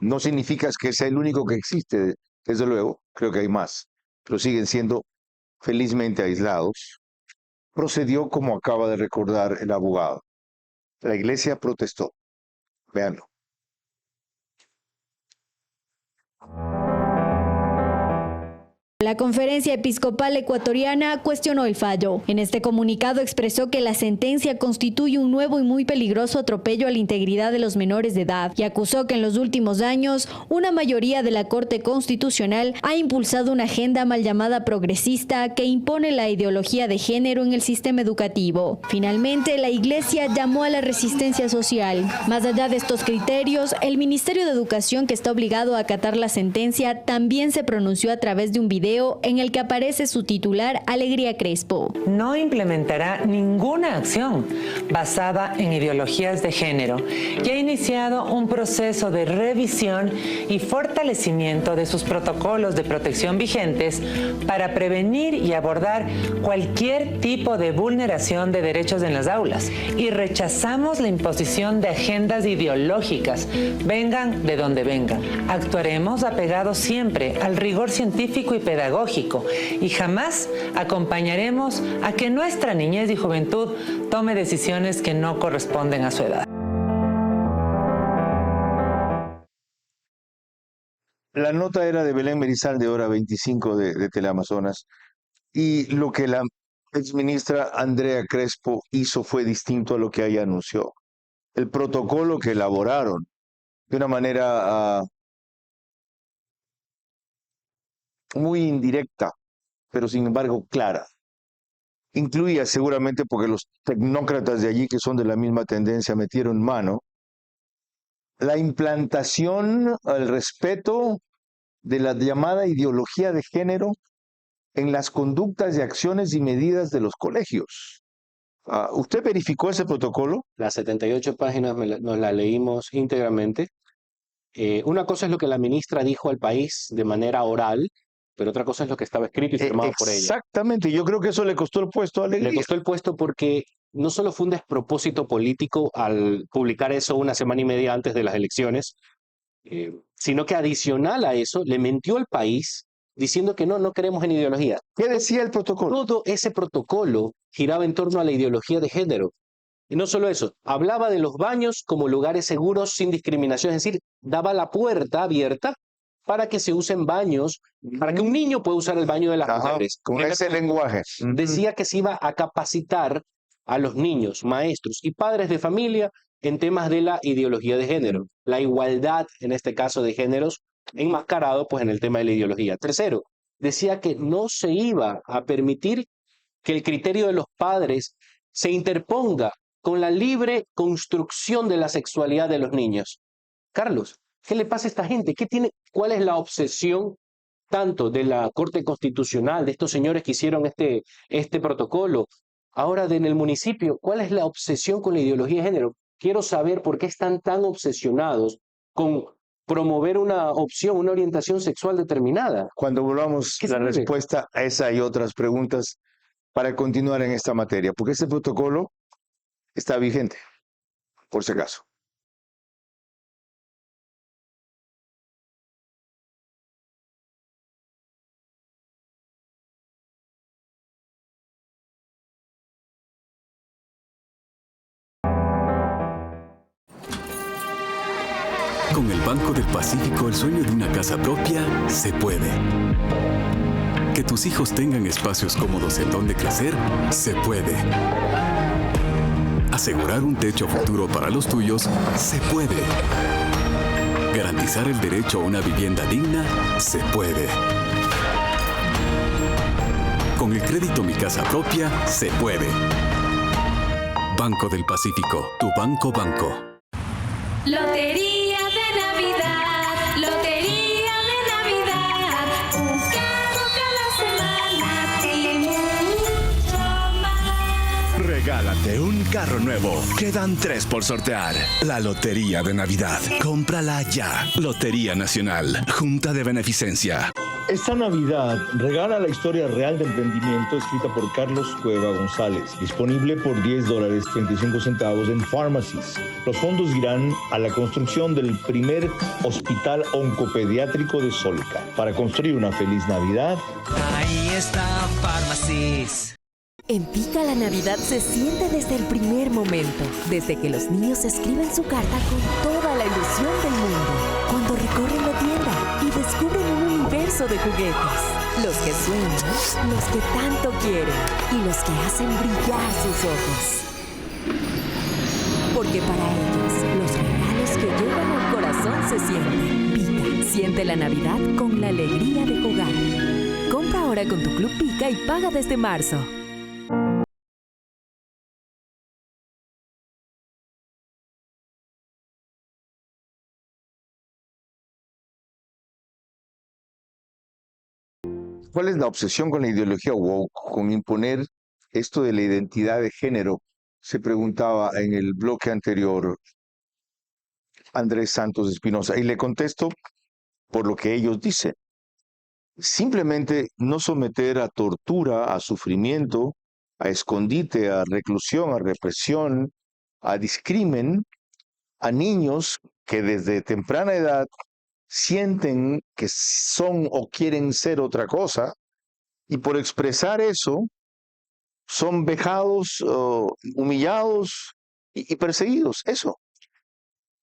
[SPEAKER 1] no significa que sea el único que existe. Desde luego, creo que hay más. Pero siguen siendo felizmente aislados. Procedió como acaba de recordar el abogado. La iglesia protestó. Véanlo.
[SPEAKER 15] La Conferencia Episcopal Ecuatoriana cuestionó el fallo. En este comunicado expresó que la sentencia constituye un nuevo y muy peligroso atropello a la integridad de los menores de edad y acusó que en los últimos años una mayoría de la Corte Constitucional ha impulsado una agenda mal llamada progresista que impone la ideología de género en el sistema educativo. Finalmente, la Iglesia llamó a la resistencia social. Más allá de estos criterios, el Ministerio de Educación, que está obligado a acatar la sentencia, también se pronunció a través de un video en el que aparece su titular, Alegría Crespo.
[SPEAKER 16] No implementará ninguna acción basada en ideologías de género y ha iniciado un proceso de revisión y fortalecimiento de sus protocolos de protección vigentes para prevenir y abordar cualquier tipo de vulneración de derechos en las aulas. Y rechazamos la imposición de agendas ideológicas, vengan de donde vengan. Actuaremos apegados siempre al rigor científico y pedagógico y jamás acompañaremos a que nuestra niñez y juventud tome decisiones que no corresponden a su edad.
[SPEAKER 1] La nota era de Belén Merizal de Hora 25 de Teleamazonas, y lo que la exministra Andrea Crespo hizo fue distinto a lo que ella anunció. El protocolo que elaboraron de una manera muy indirecta, pero sin embargo clara, incluía seguramente, porque los tecnócratas de allí, que son de la misma tendencia, metieron mano, la implantación, el respeto de la llamada ideología de género en las conductas y acciones y medidas de los colegios. ¿Usted verificó ese protocolo?
[SPEAKER 5] Las 78 páginas nos las leímos íntegramente. Una cosa es lo que la ministra dijo al país de manera oral, pero otra cosa es lo que estaba escrito y firmado por ella.
[SPEAKER 1] Exactamente, yo creo que eso le costó el puesto a Alegría.
[SPEAKER 5] Le costó el puesto porque no solo fue un despropósito político al publicar eso una semana y media antes de las elecciones, sino que adicional a eso le mintió al país diciendo que no queremos en ideología.
[SPEAKER 1] ¿Qué decía el protocolo?
[SPEAKER 5] Todo ese protocolo giraba en torno a la ideología de género. Y no solo eso, hablaba de los baños como lugares seguros sin discriminación, es decir, daba la puerta abierta para que se usen baños, para que un niño pueda usar el baño de las mujeres.
[SPEAKER 1] Con ese lenguaje.
[SPEAKER 5] Decía que se iba a capacitar a los niños, maestros y padres de familia en temas de la ideología de género, la igualdad, en este caso de géneros, enmascarado pues en el tema de la ideología. Tercero, decía que no se iba a permitir que el criterio de los padres se interponga con la libre construcción de la sexualidad de los niños. Carlos, ¿qué le pasa a esta gente? ¿Cuál es la obsesión tanto de la Corte Constitucional, de estos señores que hicieron este protocolo, ahora en el municipio? ¿Cuál es la obsesión con la ideología de género? Quiero saber por qué están tan obsesionados con promover una opción, una orientación sexual determinada.
[SPEAKER 1] Cuando volvamos la respuesta a esa y otras preguntas para continuar en esta materia, porque este protocolo está vigente, por si acaso.
[SPEAKER 9] Con el Banco del Pacífico, el sueño de una casa propia se puede. Que tus hijos tengan espacios cómodos en donde crecer, se puede. Asegurar un techo futuro para los tuyos, se puede. Garantizar el derecho a una vivienda digna, se puede. Con el crédito Mi Casa Propia, se puede. Banco del Pacífico, tu banco.
[SPEAKER 10] Lotería de Navidad, Lotería de Navidad, un carro cada semana y mucho más.
[SPEAKER 11] Regálate un carro nuevo. Quedan 3 por sortear. La Lotería de Navidad. Cómprala ya. Lotería Nacional. Junta de Beneficencia.
[SPEAKER 3] Esta Navidad regala la historia real de emprendimiento escrita por Carlos Cueva González, disponible por $10.35 en Pharmacies. Los fondos irán a la construcción del primer hospital oncopediátrico de Solca. Para construir una feliz Navidad,
[SPEAKER 12] Ahí está Pharmacies.
[SPEAKER 13] En Pica la Navidad se siente desde el primer momento, desde que los niños escriben su carta con toda la ilusión del mundo, cuando recorren la tienda y descubren un universo de juguetes, los que sueñan, los que tanto quieren y los que hacen brillar sus ojos. Porque para ellos, los regalos que llegan al corazón se sienten. Pica, siente la Navidad con la alegría de jugar. Compra ahora con tu Club Pica y paga desde marzo.
[SPEAKER 1] ¿Cuál es la obsesión con la ideología woke, con imponer esto de la identidad de género? Se preguntaba en el bloque anterior Andrés Santos Espinosa, y le contesto por lo que ellos dicen. Simplemente no someter a tortura, a sufrimiento, a escondite, a reclusión, a represión, a discrimen a niños que desde temprana edad sienten que son o quieren ser otra cosa, y por expresar eso son vejados, humillados y perseguidos. Eso.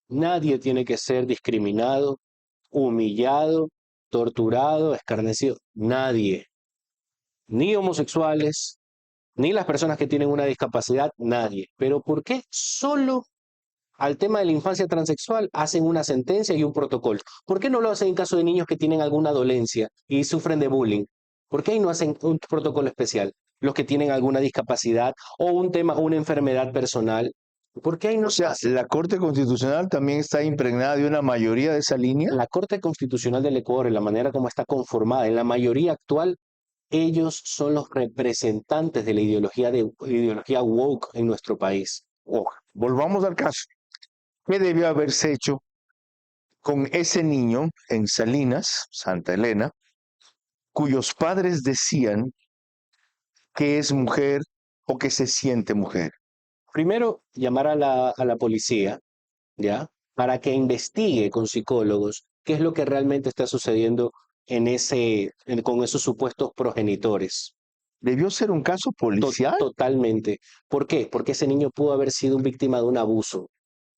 [SPEAKER 5] Nadie tiene que ser discriminado, humillado torturado, escarnecido? Nadie. Ni homosexuales, ni las personas que tienen una discapacidad, nadie. Pero ¿por qué solo al tema de la infancia transexual hacen una sentencia y un protocolo? ¿Por qué no lo hacen en caso de niños que tienen alguna dolencia y sufren de bullying? ¿Por qué ahí no hacen un protocolo especial? Los que tienen alguna discapacidad o un tema, una enfermedad personal. ¿Por qué ahí no se hace?
[SPEAKER 1] ¿La Corte Constitucional también está impregnada de una mayoría de esa línea?
[SPEAKER 5] La Corte Constitucional del Ecuador, en la manera como está conformada, en la mayoría actual, ellos son los representantes de la ideología woke en nuestro país.
[SPEAKER 1] Volvamos al caso. ¿Qué debió haberse hecho con ese niño en Salinas, Santa Elena, cuyos padres decían que es mujer o que se siente mujer?
[SPEAKER 5] Primero, llamar a la policía, ¿ya? Para que investigue con psicólogos qué es lo que realmente está sucediendo con esos supuestos progenitores.
[SPEAKER 1] ¿Debió ser un caso policial?
[SPEAKER 5] Totalmente. ¿Por qué? Porque ese niño pudo haber sido víctima de un abuso.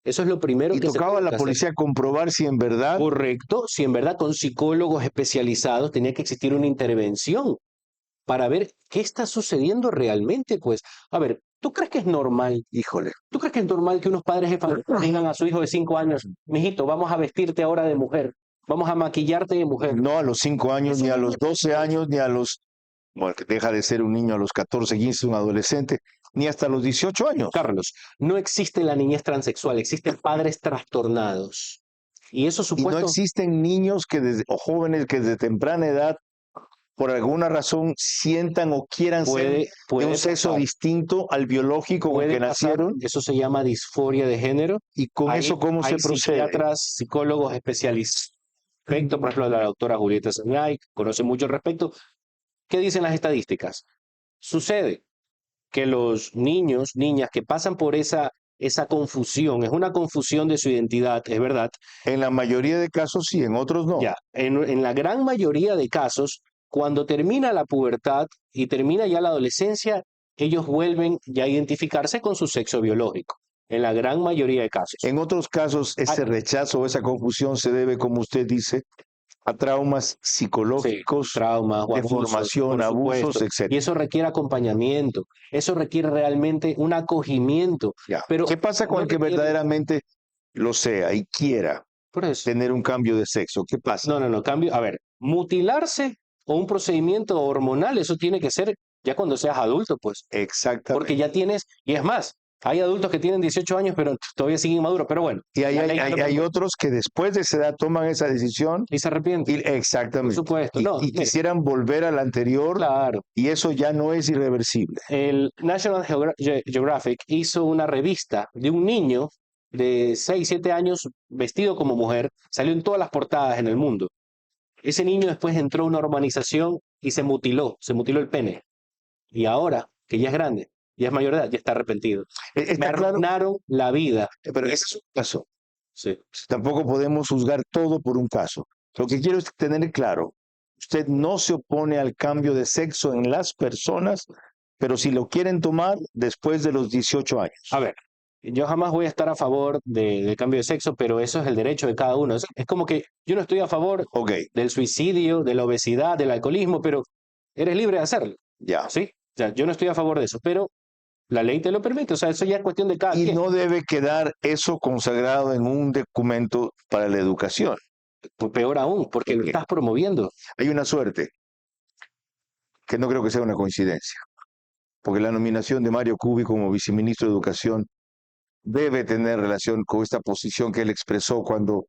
[SPEAKER 5] Eso es lo primero
[SPEAKER 1] y
[SPEAKER 5] que
[SPEAKER 1] tocaba a la policía comprobar si en verdad...
[SPEAKER 5] Correcto, si en verdad con psicólogos especializados tenía que existir una intervención para ver qué está sucediendo realmente, pues. A ver, ¿tú crees que es normal?
[SPEAKER 1] Híjole.
[SPEAKER 5] ¿Tú crees que es normal que unos padres de familia digan a su hijo de 5 años, mijito, vamos a vestirte ahora de mujer, vamos a maquillarte de mujer?
[SPEAKER 1] No a los 5 años, ni a los 12 años, ni a los... Bueno, que deja de ser un niño a los 14, 15, un adolescente, ni hasta los 18 años.
[SPEAKER 5] Carlos, no existe la niñez transexual, existen padres trastornados. Y eso
[SPEAKER 1] Y no existen niños o jóvenes que desde temprana edad, por alguna razón, sientan o quieran ser de un sexo distinto al biológico con el que nacieron.
[SPEAKER 5] Eso se llama disforia de género.
[SPEAKER 1] ¿Y con eso cómo se procede?
[SPEAKER 5] Psiquiatras, psicólogos especializados. Respecto, por ejemplo, la doctora Julieta Sanay, conoce mucho al respecto. ¿Qué dicen las estadísticas? Sucede que los niños, niñas que pasan por esa confusión, es una confusión de su identidad, es verdad.
[SPEAKER 1] En la mayoría de casos sí, en otros no.
[SPEAKER 5] Ya, en la gran mayoría de casos, cuando termina la pubertad y termina ya la adolescencia, ellos vuelven ya a identificarse con su sexo biológico. En la gran mayoría de casos.
[SPEAKER 1] En otros casos, ese rechazo o esa confusión se debe, como usted dice, a traumas psicológicos,
[SPEAKER 5] traumas,
[SPEAKER 1] deformación, abusos, etc.
[SPEAKER 5] Y eso requiere acompañamiento, eso requiere realmente un acogimiento.
[SPEAKER 1] Pero ¿qué pasa con el que verdaderamente lo sea y quiera tener un cambio de sexo? ¿Qué pasa?
[SPEAKER 5] No, cambio. A ver, mutilarse o un procedimiento hormonal, eso tiene que ser ya cuando seas adulto, pues.
[SPEAKER 1] Exactamente.
[SPEAKER 5] Porque ya tienes, y es más, hay adultos que tienen 18 años, pero todavía siguen inmaduros, pero bueno.
[SPEAKER 1] Y hay otros que después de esa edad toman esa decisión.
[SPEAKER 5] Y se arrepienten.
[SPEAKER 1] Exactamente.
[SPEAKER 5] Por supuesto.
[SPEAKER 1] Y quisieran volver al anterior.
[SPEAKER 5] Claro.
[SPEAKER 1] Y eso ya no es irreversible.
[SPEAKER 5] El National Geographic hizo una revista de un niño de 6, 7 años vestido como mujer. Salió en todas las portadas en el mundo. Ese niño después entró a una urbanización y se mutiló el pene. Y ahora, que ya es grande, ya es mayor de edad, ya está arrepentido. Me arruinaron la vida.
[SPEAKER 1] Pero ese es un caso.
[SPEAKER 5] Sí.
[SPEAKER 1] Tampoco podemos juzgar todo por un caso. Lo que quiero es tener claro, usted no se opone al cambio de sexo en las personas, pero si lo quieren tomar después de los 18 años.
[SPEAKER 5] A ver, yo jamás voy a estar a favor del cambio de sexo, pero eso es el derecho de cada uno. Es como que yo no estoy a favor del suicidio, de la obesidad, del alcoholismo, pero eres libre de hacerlo.
[SPEAKER 1] Ya.
[SPEAKER 5] ¿Sí? O sea, yo no estoy a favor de eso, pero la ley te lo permite. O sea, eso ya es cuestión de cada quien.
[SPEAKER 1] Y no debe quedar eso consagrado en un documento para la educación.
[SPEAKER 5] Pues peor aún, porque lo estás promoviendo.
[SPEAKER 1] Hay una suerte, que no creo que sea una coincidencia, porque la nominación de Mario Cubi como viceministro de Educación debe tener relación con esta posición que él expresó cuando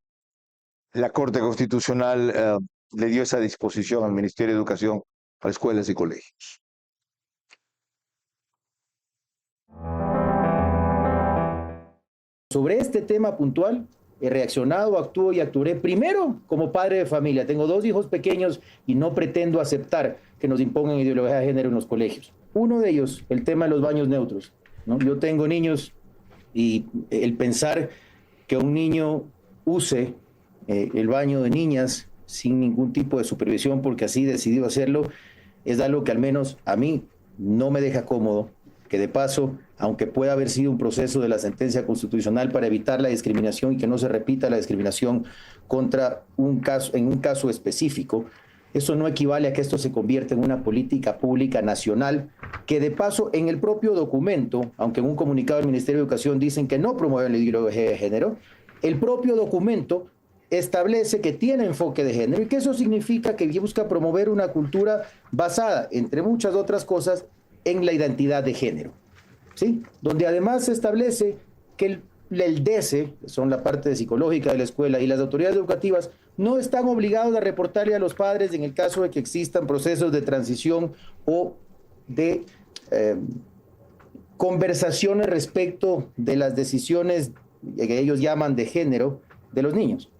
[SPEAKER 1] la Corte Constitucional le dio esa disposición al Ministerio de Educación para escuelas y colegios.
[SPEAKER 17] Sobre este tema puntual, he reaccionado, actúo y actuaré primero como padre de familia. Tengo 2 hijos pequeños y no pretendo aceptar que nos impongan ideología de género en los colegios. Uno de ellos, el tema de los baños neutros, ¿no? Yo tengo niños y el pensar que un niño use el baño de niñas sin ningún tipo de supervisión porque así decidió hacerlo, es algo que al menos a mí no me deja cómodo. que de paso, aunque pueda haber sido un proceso de la sentencia constitucional para evitar la discriminación y que no se repita la discriminación contra en un caso específico, eso no equivale a que esto se convierta en una política pública nacional, que de paso en el propio documento, aunque en un comunicado del Ministerio de Educación dicen que no promueven la ideología de género, el propio documento establece que tiene enfoque de género y que eso significa que busca promover una cultura basada, entre muchas otras cosas, en la identidad de género, ¿sí? Donde además se establece que el DECE, que son la parte psicológica de la escuela, y las autoridades educativas no están obligados a reportarle a los padres en el caso de que existan procesos de transición o de conversaciones respecto de las decisiones que ellos llaman de género de los niños.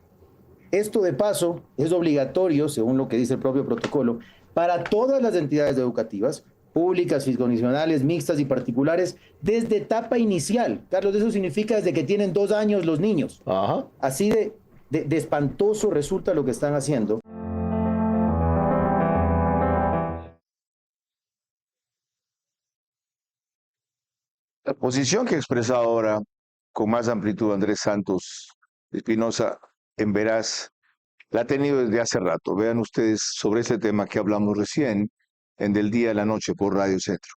[SPEAKER 17] Esto de paso es obligatorio, según lo que dice el propio protocolo, para todas las entidades educativas, públicas, fiscalizacionales, mixtas y particulares, desde etapa inicial. Carlos, eso significa desde que tienen 2 años los niños. Ajá. Así de espantoso resulta lo que están haciendo.
[SPEAKER 1] La posición que ha expresado ahora con más amplitud Andrés Santos Espinosa en Veraz la ha tenido desde hace rato. Vean ustedes sobre ese tema que hablamos recién en Del Día a la Noche por Radio Centro.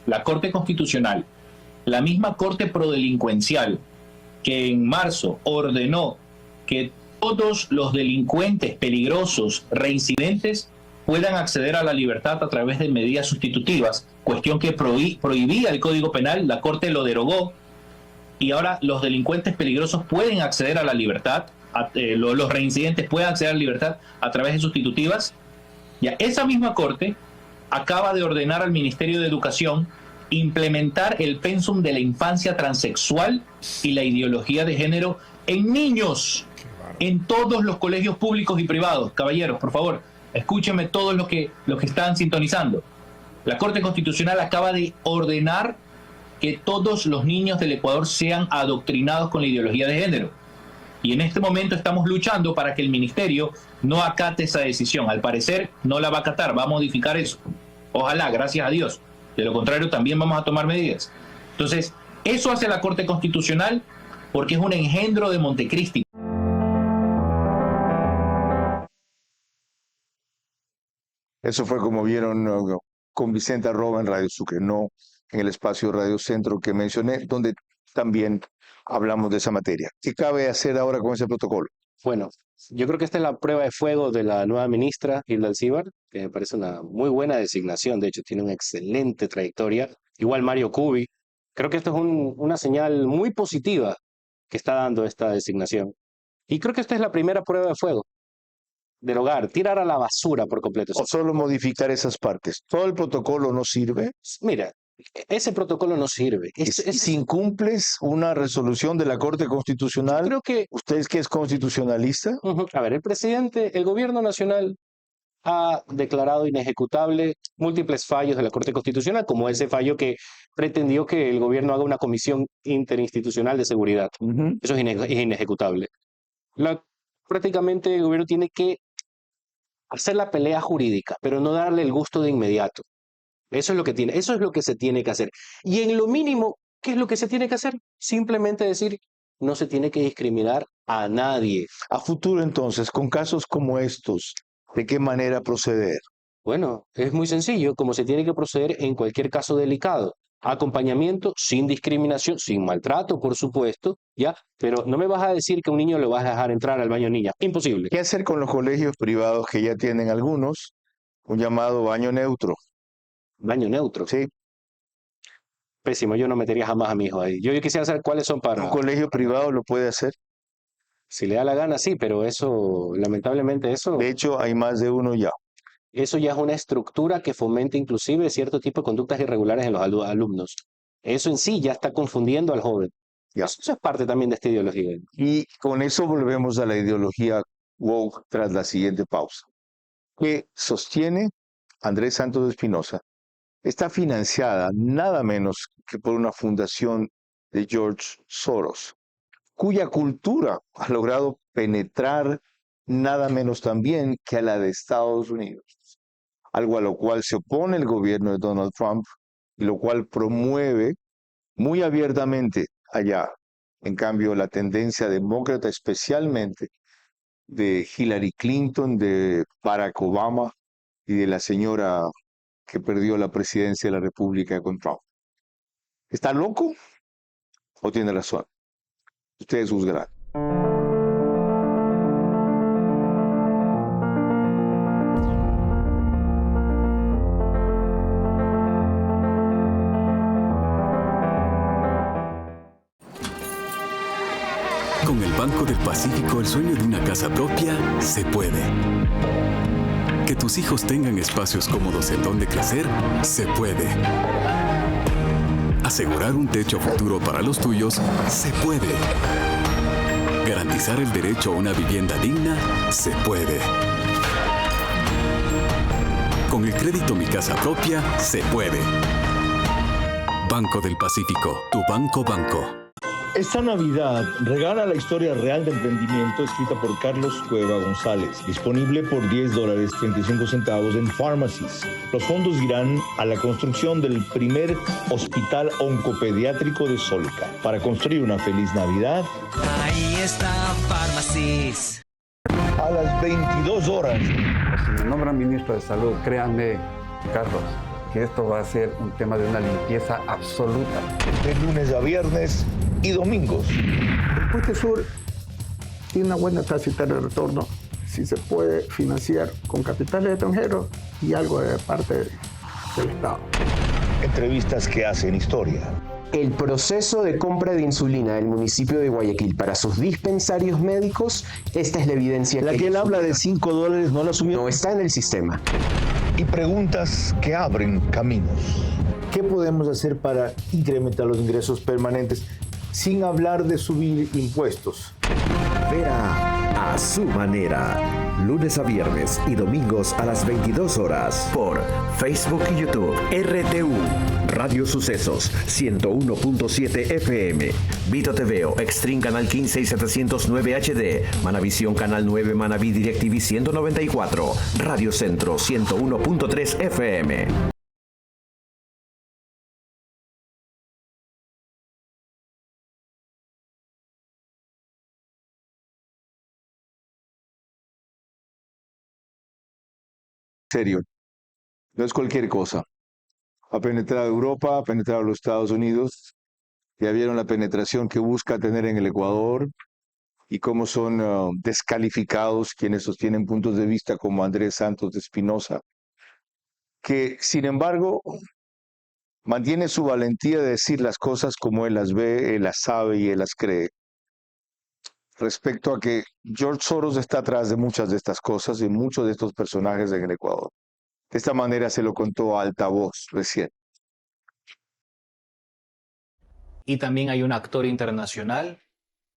[SPEAKER 18] La Corte Constitucional, la misma Corte Prodelincuencial que en marzo ordenó que todos los delincuentes peligrosos, reincidentes, puedan acceder a la libertad a través de medidas sustitutivas, cuestión que prohibía el Código Penal, la Corte lo derogó, y ahora los delincuentes peligrosos pueden acceder a la libertad, los reincidentes pueden acceder a la libertad a través de sustitutivas. Ya esa misma Corte acaba de ordenar al Ministerio de Educación implementar el pensum de la infancia transexual y la ideología de género en niños, en todos los colegios públicos y privados. Caballeros, por favor, escúchenme todos los que están sintonizando. La Corte Constitucional acaba de ordenar que todos los niños del Ecuador sean adoctrinados con la ideología de género. Y en este momento estamos luchando para que el Ministerio no acate esa decisión. Al parecer no la va a acatar, va a modificar eso. Ojalá, gracias a Dios. De lo contrario, también vamos a tomar medidas. Entonces, eso hace la Corte Constitucional porque es un engendro de Montecristi.
[SPEAKER 1] Eso fue como vieron con Vicente Arroba en Radio Sucre, no en el espacio Radio Centro que mencioné, donde también hablamos de esa materia. ¿Qué cabe hacer ahora con ese protocolo?
[SPEAKER 5] Bueno, yo creo que esta es la prueba de fuego de la nueva ministra, Hilda Alcibar, que me parece una muy buena designación, de hecho tiene una excelente trayectoria. Igual Mario Cubi. Creo que esto es una señal muy positiva que está dando esta designación. Y creo que esta es la primera prueba de fuego. Derogar, tirar a la basura por completo.
[SPEAKER 1] O solo modificar esas partes. ¿Todo el protocolo no sirve?
[SPEAKER 5] Mira, ese protocolo no sirve.
[SPEAKER 1] Si incumples una resolución de la Corte Constitucional,
[SPEAKER 5] creo que
[SPEAKER 1] ¿usted que es constitucionalista?
[SPEAKER 5] A ver, el gobierno nacional ha declarado inejecutable múltiples fallos de la Corte Constitucional, como ese fallo que pretendió que el gobierno haga una comisión interinstitucional de seguridad. Eso es inejecutable. Prácticamente el gobierno tiene que hacer la pelea jurídica, pero no darle el gusto de inmediato. Eso es lo que se tiene que hacer. Y en lo mínimo, ¿qué es lo que se tiene que hacer? Simplemente decir, no se tiene que discriminar a nadie.
[SPEAKER 1] A futuro, entonces, con casos como estos, ¿de qué manera proceder?
[SPEAKER 5] Bueno, es muy sencillo, como se tiene que proceder en cualquier caso delicado. Acompañamiento sin discriminación, sin maltrato, por supuesto, ¿ya? Pero no me vas a decir que a un niño lo vas a dejar entrar al baño niña. Imposible.
[SPEAKER 1] ¿Qué hacer con los colegios privados que ya tienen algunos? Un llamado baño neutro.
[SPEAKER 5] ¿Baño neutro?
[SPEAKER 1] Sí.
[SPEAKER 5] Pésimo, yo no metería jamás a mi hijo ahí. Yo quisiera saber cuáles son para...
[SPEAKER 1] ¿Un colegio privado lo puede hacer?
[SPEAKER 5] Si le da la gana, sí, pero eso, lamentablemente eso...
[SPEAKER 1] De hecho, hay más de uno ya.
[SPEAKER 5] Eso ya es una estructura que fomenta inclusive cierto tipo de conductas irregulares en los alumnos. Eso en sí ya está confundiendo al joven.
[SPEAKER 1] Ya.
[SPEAKER 5] Eso es parte también de esta ideología.
[SPEAKER 1] Y con eso volvemos a la ideología woke tras la siguiente pausa. Que sostiene Andrés Santos Espinosa, está financiada nada menos que por una fundación de George Soros, cuya cultura ha logrado penetrar nada menos también que a la de Estados Unidos, algo a lo cual se opone el gobierno de Donald Trump y lo cual promueve muy abiertamente allá. En cambio, la tendencia demócrata, especialmente de Hillary Clinton, de Barack Obama y de la señora que perdió la presidencia de la República con Trump. ¿Está loco o tiene razón? Ustedes juzgarán.
[SPEAKER 9] Con el Banco del Pacífico, el sueño de una casa propia se puede. Que tus hijos tengan espacios cómodos en donde crecer, se puede. Asegurar un techo futuro para los tuyos, se puede. Garantizar el derecho a una vivienda digna, se puede. Con el crédito Mi Casa Propia, se puede. Banco del Pacífico, tu banco.
[SPEAKER 3] Esta Navidad regala la historia real de emprendimiento escrita por Carlos Cueva González, disponible por $10.35 en Pharmacies. Los fondos irán a la construcción del primer hospital oncopediátrico de Solca. Para construir una feliz Navidad,
[SPEAKER 12] Ahí está Pharmacies.
[SPEAKER 3] a las 22 horas.
[SPEAKER 19] Si me nombran ministro de Salud, créanme, Carlos, que esto va a ser un tema de una limpieza absoluta.
[SPEAKER 3] De lunes a viernes y domingos.
[SPEAKER 20] El Puente Sur tiene una buena tasa de retorno si se puede financiar con capitales extranjeros y algo de parte del Estado.
[SPEAKER 3] Entrevistas que hacen historia.
[SPEAKER 21] El proceso de compra de insulina del municipio de Guayaquil para sus dispensarios médicos, esta es la evidencia.
[SPEAKER 3] La que él habla de $5 no la subió.
[SPEAKER 21] No está en el sistema.
[SPEAKER 3] Y preguntas que abren caminos. ¿Qué podemos hacer para incrementar los ingresos permanentes sin hablar de subir impuestos?
[SPEAKER 4] Verá a su manera. Lunes a viernes y domingos a las 22 horas por Facebook y YouTube. RTU, Radio Sucesos, 101.7 FM. Vito TVO, Extreme Canal 15 y 709 HD. Manavisión Canal 9, Manaví DirecTV 194. Radio Centro, 101.3 FM.
[SPEAKER 1] Serio, no es cualquier cosa. Ha penetrado Europa, ha penetrado los Estados Unidos, ya vieron la penetración que busca tener en el Ecuador y cómo son descalificados quienes sostienen puntos de vista como Andrés Santos de Espinosa, que sin embargo mantiene su valentía de decir las cosas como él las ve, él las sabe y él las cree. Respecto a que George Soros está atrás de muchas de estas cosas y muchos de estos personajes en el Ecuador. De esta manera se lo contó a alta voz recién.
[SPEAKER 22] Y también hay un actor internacional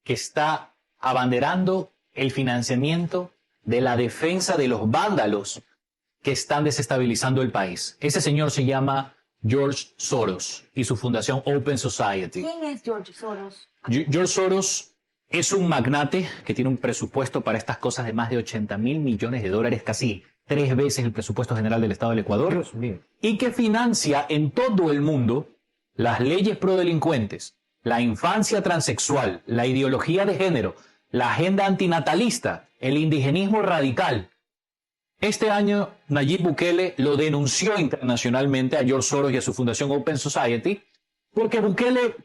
[SPEAKER 22] que está abanderando el financiamiento de la defensa de los vándalos que están desestabilizando el país. Ese señor se llama George Soros y su fundación Open Society.
[SPEAKER 23] ¿Quién es George Soros?
[SPEAKER 22] George Soros es un magnate que tiene un presupuesto para estas cosas de más de $80 mil millones, casi 3 veces el presupuesto general del Estado del Ecuador, y que financia en todo el mundo las leyes prodelincuentes, la infancia transexual, la ideología de género, la agenda antinatalista, el indigenismo radical. Este año Nayib Bukele lo denunció internacionalmente a George Soros y a su fundación Open Society, porque Bukele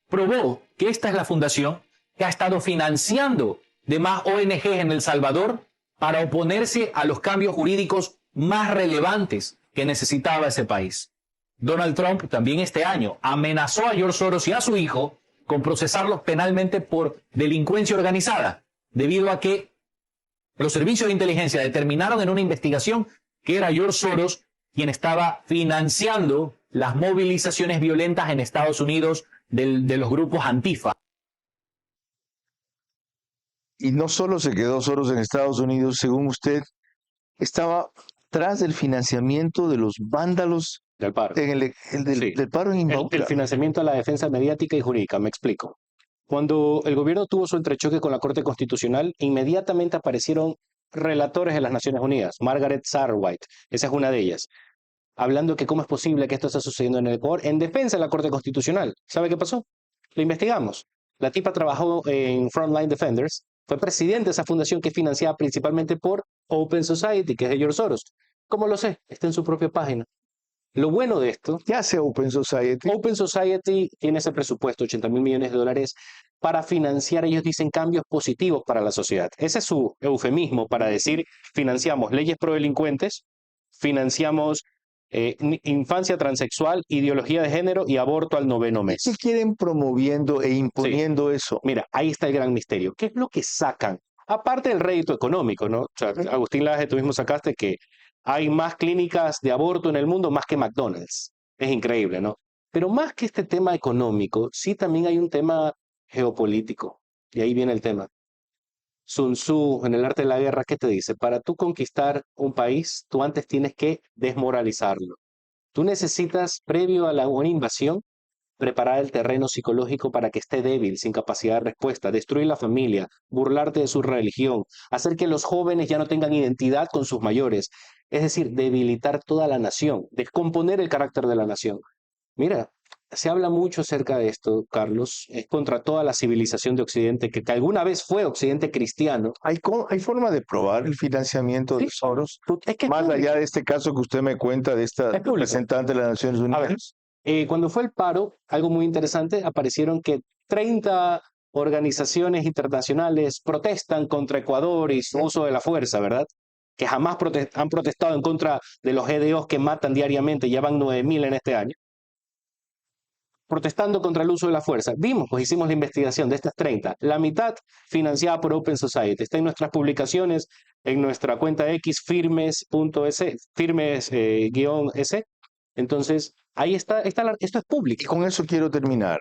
[SPEAKER 22] probó que esta es la fundación que ha estado financiando demás ONGs en El Salvador para oponerse a los cambios jurídicos más relevantes que necesitaba ese país. Donald Trump también este año amenazó a George Soros y a su hijo con procesarlos penalmente por delincuencia organizada, debido a que los servicios de inteligencia determinaron en una investigación que era George Soros quien estaba financiando las movilizaciones violentas en Estados Unidos de los grupos Antifa.
[SPEAKER 1] Y no solo se quedó Soros en Estados Unidos, según usted, estaba tras del financiamiento de los vándalos
[SPEAKER 5] del paro.
[SPEAKER 1] Del paro en Imbauca.
[SPEAKER 5] El financiamiento a la defensa mediática y jurídica, me explico. Cuando el gobierno tuvo su entrechoque con la Corte Constitucional, inmediatamente aparecieron relatores de las Naciones Unidas, Margaret Sarwhite, esa es una de ellas, hablando que cómo es posible que esto esté sucediendo en el Ecuador en defensa de la Corte Constitucional. ¿Sabe qué pasó? Lo investigamos. La tipa trabajó en Frontline Defenders, fue presidente de esa fundación que es financiada principalmente por Open Society, que es de George Soros. ¿Cómo lo sé? Está en su propia página. Lo bueno de esto...
[SPEAKER 1] ¿Qué hace Open Society?
[SPEAKER 5] Open Society tiene ese presupuesto, $80 mil millones, para financiar, ellos dicen, cambios positivos para la sociedad. Ese es su eufemismo para decir, financiamos leyes pro delincuentes, financiamos infancia transexual, ideología de género y aborto al 9º mes.
[SPEAKER 1] ¿Qué quieren promoviendo e imponiendo eso?
[SPEAKER 5] Mira, ahí está el gran misterio. ¿Qué es lo que sacan? Aparte del rédito económico, ¿no? O sea, Agustín Laje, tú mismo sacaste que hay más clínicas de aborto en el mundo más que McDonald's. Es increíble, ¿no? Pero más que este tema económico, sí también hay un tema geopolítico. Y ahí viene el tema. Sun Tzu, en el arte de la guerra, ¿qué te dice? Para tú conquistar un país, tú antes tienes que desmoralizarlo. Tú necesitas, previo a una invasión, preparar el terreno psicológico para que esté débil, sin capacidad de respuesta, destruir la familia, burlarte de su religión, hacer que los jóvenes ya no tengan identidad con sus mayores, es decir, debilitar toda la nación, descomponer el carácter de la nación. Mira, se habla mucho acerca de esto, Carlos, es contra toda la civilización de Occidente, que alguna vez fue Occidente cristiano.
[SPEAKER 1] ¿Hay forma de probar el financiamiento de Soros? Más allá de este caso que usted me cuenta de esta representante de las Naciones Unidas.
[SPEAKER 5] Cuando fue el paro, algo muy interesante, aparecieron que 30 organizaciones internacionales protestan contra Ecuador y su uso de la fuerza, ¿verdad? Que jamás han protestado en contra de los GDOs que matan diariamente, ya van 9.000 en este año. Protestando contra el uso de la fuerza. Hicimos la investigación de estas 30, la mitad financiada por Open Society. Está en nuestras publicaciones, en nuestra cuenta X, firmes.s, firmes-s. Entonces, ahí está, esto es público.
[SPEAKER 1] Y con eso quiero terminar.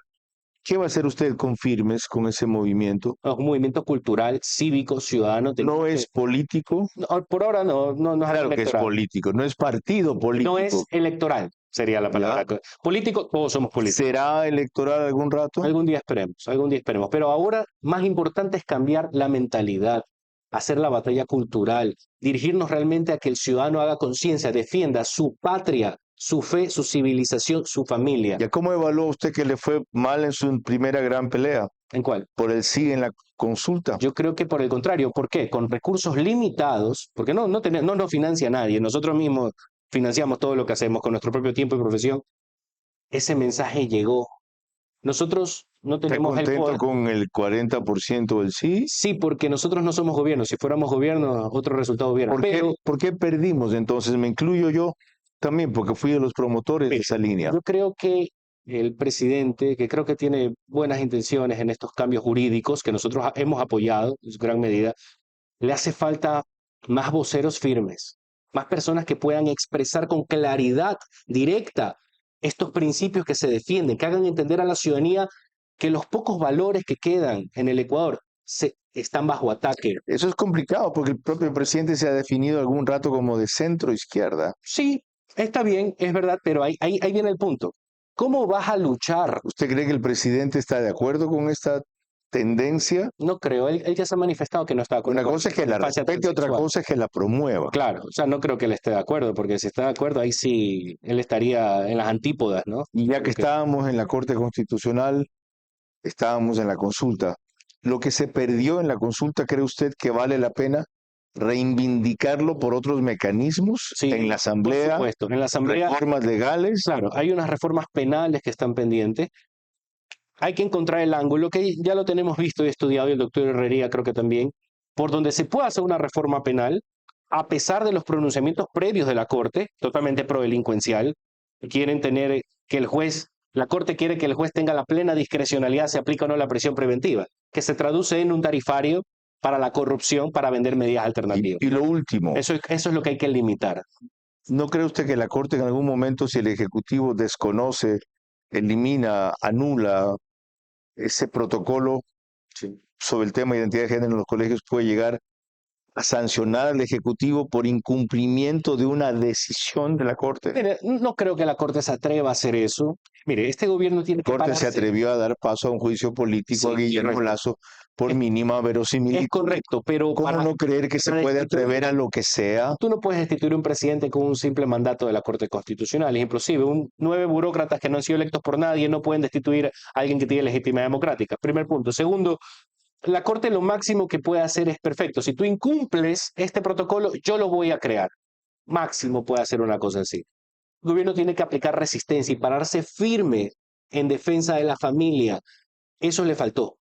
[SPEAKER 1] ¿Qué va a hacer usted con Firmes, con ese movimiento?
[SPEAKER 5] Un movimiento cultural, cívico, ciudadano.
[SPEAKER 1] ¿No es político?
[SPEAKER 5] No, por ahora no es
[SPEAKER 1] claro que es político, no es partido político.
[SPEAKER 5] No es electoral, sería la palabra. ¿Ya? Político, todos somos políticos.
[SPEAKER 1] ¿Será electoral algún rato?
[SPEAKER 5] Algún día esperemos. Pero ahora más importante es cambiar la mentalidad, hacer la batalla cultural, dirigirnos realmente a que el ciudadano haga conciencia, defienda su patria, su fe, su civilización, su familia.
[SPEAKER 1] ¿Y cómo evaluó usted que le fue mal en su primera gran pelea?
[SPEAKER 5] ¿En cuál?
[SPEAKER 1] Por el sí en la consulta.
[SPEAKER 5] Yo creo que por el contrario. ¿Por qué? Con recursos limitados, porque no nos financia nadie, nosotros mismos financiamos todo lo que hacemos con nuestro propio tiempo y profesión. Ese mensaje llegó. Nosotros no tenemos
[SPEAKER 1] el poder. ¿Con el 40% del sí?
[SPEAKER 5] Sí, porque nosotros no somos gobierno. Si fuéramos gobierno, otro resultado hubiera.
[SPEAKER 1] ¿Por qué perdimos entonces? Me incluyo yo también, porque fui de los promotores de esa línea.
[SPEAKER 5] Yo creo que el presidente, que creo que tiene buenas intenciones en estos cambios jurídicos que nosotros hemos apoyado en su gran medida, le hace falta más voceros firmes, más personas que puedan expresar con claridad directa estos principios que se defienden, que hagan entender a la ciudadanía que los pocos valores que quedan en el Ecuador están bajo ataque.
[SPEAKER 1] Eso es complicado porque el propio presidente se ha definido algún rato como de centro izquierda.
[SPEAKER 5] Sí, está bien, es verdad, pero ahí viene el punto. ¿Cómo vas a luchar?
[SPEAKER 1] ¿Usted cree que el presidente está de acuerdo con esta tendencia?
[SPEAKER 5] No creo, él ya se ha manifestado que no está de acuerdo.
[SPEAKER 1] Una cosa es que la respete, otra cosa es que la promueva.
[SPEAKER 5] Claro, o sea, no creo que él esté de acuerdo, porque si está de acuerdo, ahí sí, él estaría en las antípodas, ¿no?
[SPEAKER 1] Y ya que estábamos en la Corte Constitucional, estábamos en la consulta. Lo que se perdió en la consulta, ¿cree usted que vale la pena reivindicarlo por otros mecanismos?
[SPEAKER 5] Sí,
[SPEAKER 1] en la Asamblea,
[SPEAKER 5] por supuesto. En la Asamblea,
[SPEAKER 1] reformas legales.
[SPEAKER 5] Claro, hay unas reformas penales que están pendientes. Hay que encontrar el ángulo, que ya lo tenemos visto y estudiado, y el doctor Herrería creo que también, por donde se pueda hacer una reforma penal, a pesar de los pronunciamientos previos de la Corte, totalmente prodelincuencial. Quieren tener que el juez, la Corte quiere que el juez tenga la plena discrecionalidad, se aplica o no la prisión preventiva, que se traduce en un tarifario para la corrupción, para vender medidas alternativas.
[SPEAKER 1] Y lo último.
[SPEAKER 5] Eso es lo que hay que limitar.
[SPEAKER 1] ¿No cree usted que la Corte en algún momento, si el Ejecutivo desconoce, elimina, anula ese protocolo sobre el tema de identidad de género en los colegios, puede llegar a sancionar al Ejecutivo por incumplimiento de una decisión de la Corte?
[SPEAKER 5] Mire, no creo que la Corte se atreva a hacer eso. Mire, este gobierno tiene que
[SPEAKER 1] La Corte se
[SPEAKER 5] pararse.
[SPEAKER 1] atrevió a dar paso a un juicio político a Guillermo
[SPEAKER 5] correcto.
[SPEAKER 1] Lasso por mínima verosimilitud.
[SPEAKER 5] Es correcto, pero
[SPEAKER 1] ¿Cómo no creer que se
[SPEAKER 5] para
[SPEAKER 1] puede
[SPEAKER 5] destituir-
[SPEAKER 1] atrever a lo que sea?
[SPEAKER 5] Tú no puedes destituir un presidente con un simple mandato de la Corte Constitucional. Inclusive, 9 burócratas que no han sido electos por nadie no pueden destituir a alguien que tiene legitimidad democrática. Primer punto. Segundo, la Corte lo máximo que puede hacer es perfecto. Si tú incumples este protocolo, yo lo voy a crear. Máximo puede hacer una cosa así. El gobierno tiene que aplicar resistencia y pararse firme en defensa de la familia. Eso le faltó.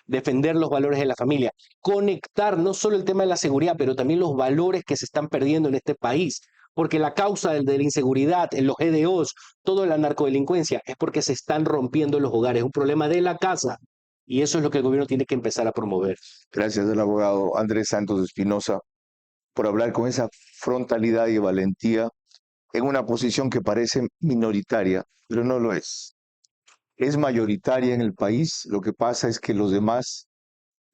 [SPEAKER 5] Defender los valores de la familia, conectar no solo el tema de la seguridad, pero también los valores que se están perdiendo en este país, porque la causa de la inseguridad, en los EDOs, toda la narcodelincuencia, es porque se están rompiendo los hogares, es un problema de la casa, y eso es lo que el gobierno tiene que empezar a promover.
[SPEAKER 1] Gracias al abogado Andrés Santos Espinosa por hablar con esa frontalidad y valentía en una posición que parece minoritaria, pero no lo es. Es mayoritaria en el país, lo que pasa es que los demás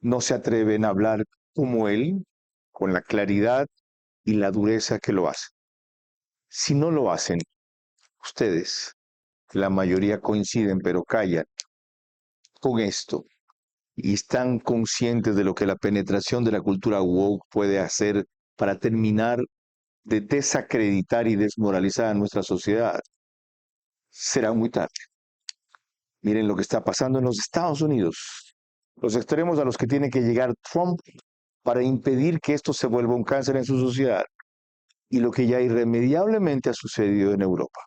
[SPEAKER 1] no se atreven a hablar como él, con la claridad y la dureza que lo hacen. Si no lo hacen, ustedes, la mayoría coinciden pero callan con esto y están conscientes de lo que la penetración de la cultura woke puede hacer para terminar de desacreditar y desmoralizar a nuestra sociedad, será muy tarde. Miren lo que está pasando en los Estados Unidos, los extremos a los que tiene que llegar Trump para impedir que esto se vuelva un cáncer en su sociedad y lo que ya irremediablemente ha sucedido en Europa.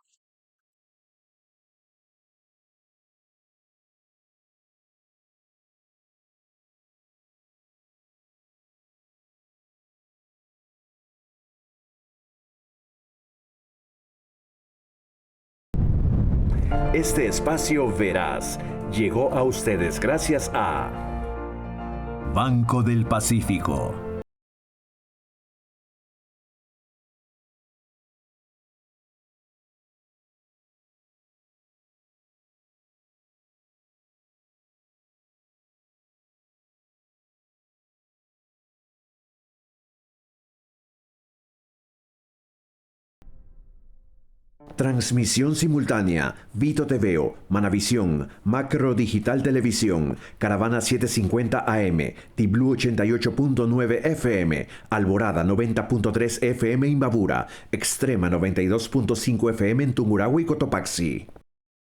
[SPEAKER 4] Este espacio Veraz llegó a ustedes gracias a
[SPEAKER 2] Banco del Pacífico.
[SPEAKER 4] Transmisión simultánea, Vito TVO, Manavisión, Macro Digital Televisión, Caravana 750 AM, Tiblu 88.9 FM, Alborada 90.3 FM Imbabura, Extrema 92.5 FM en Tungurahua y Cotopaxi.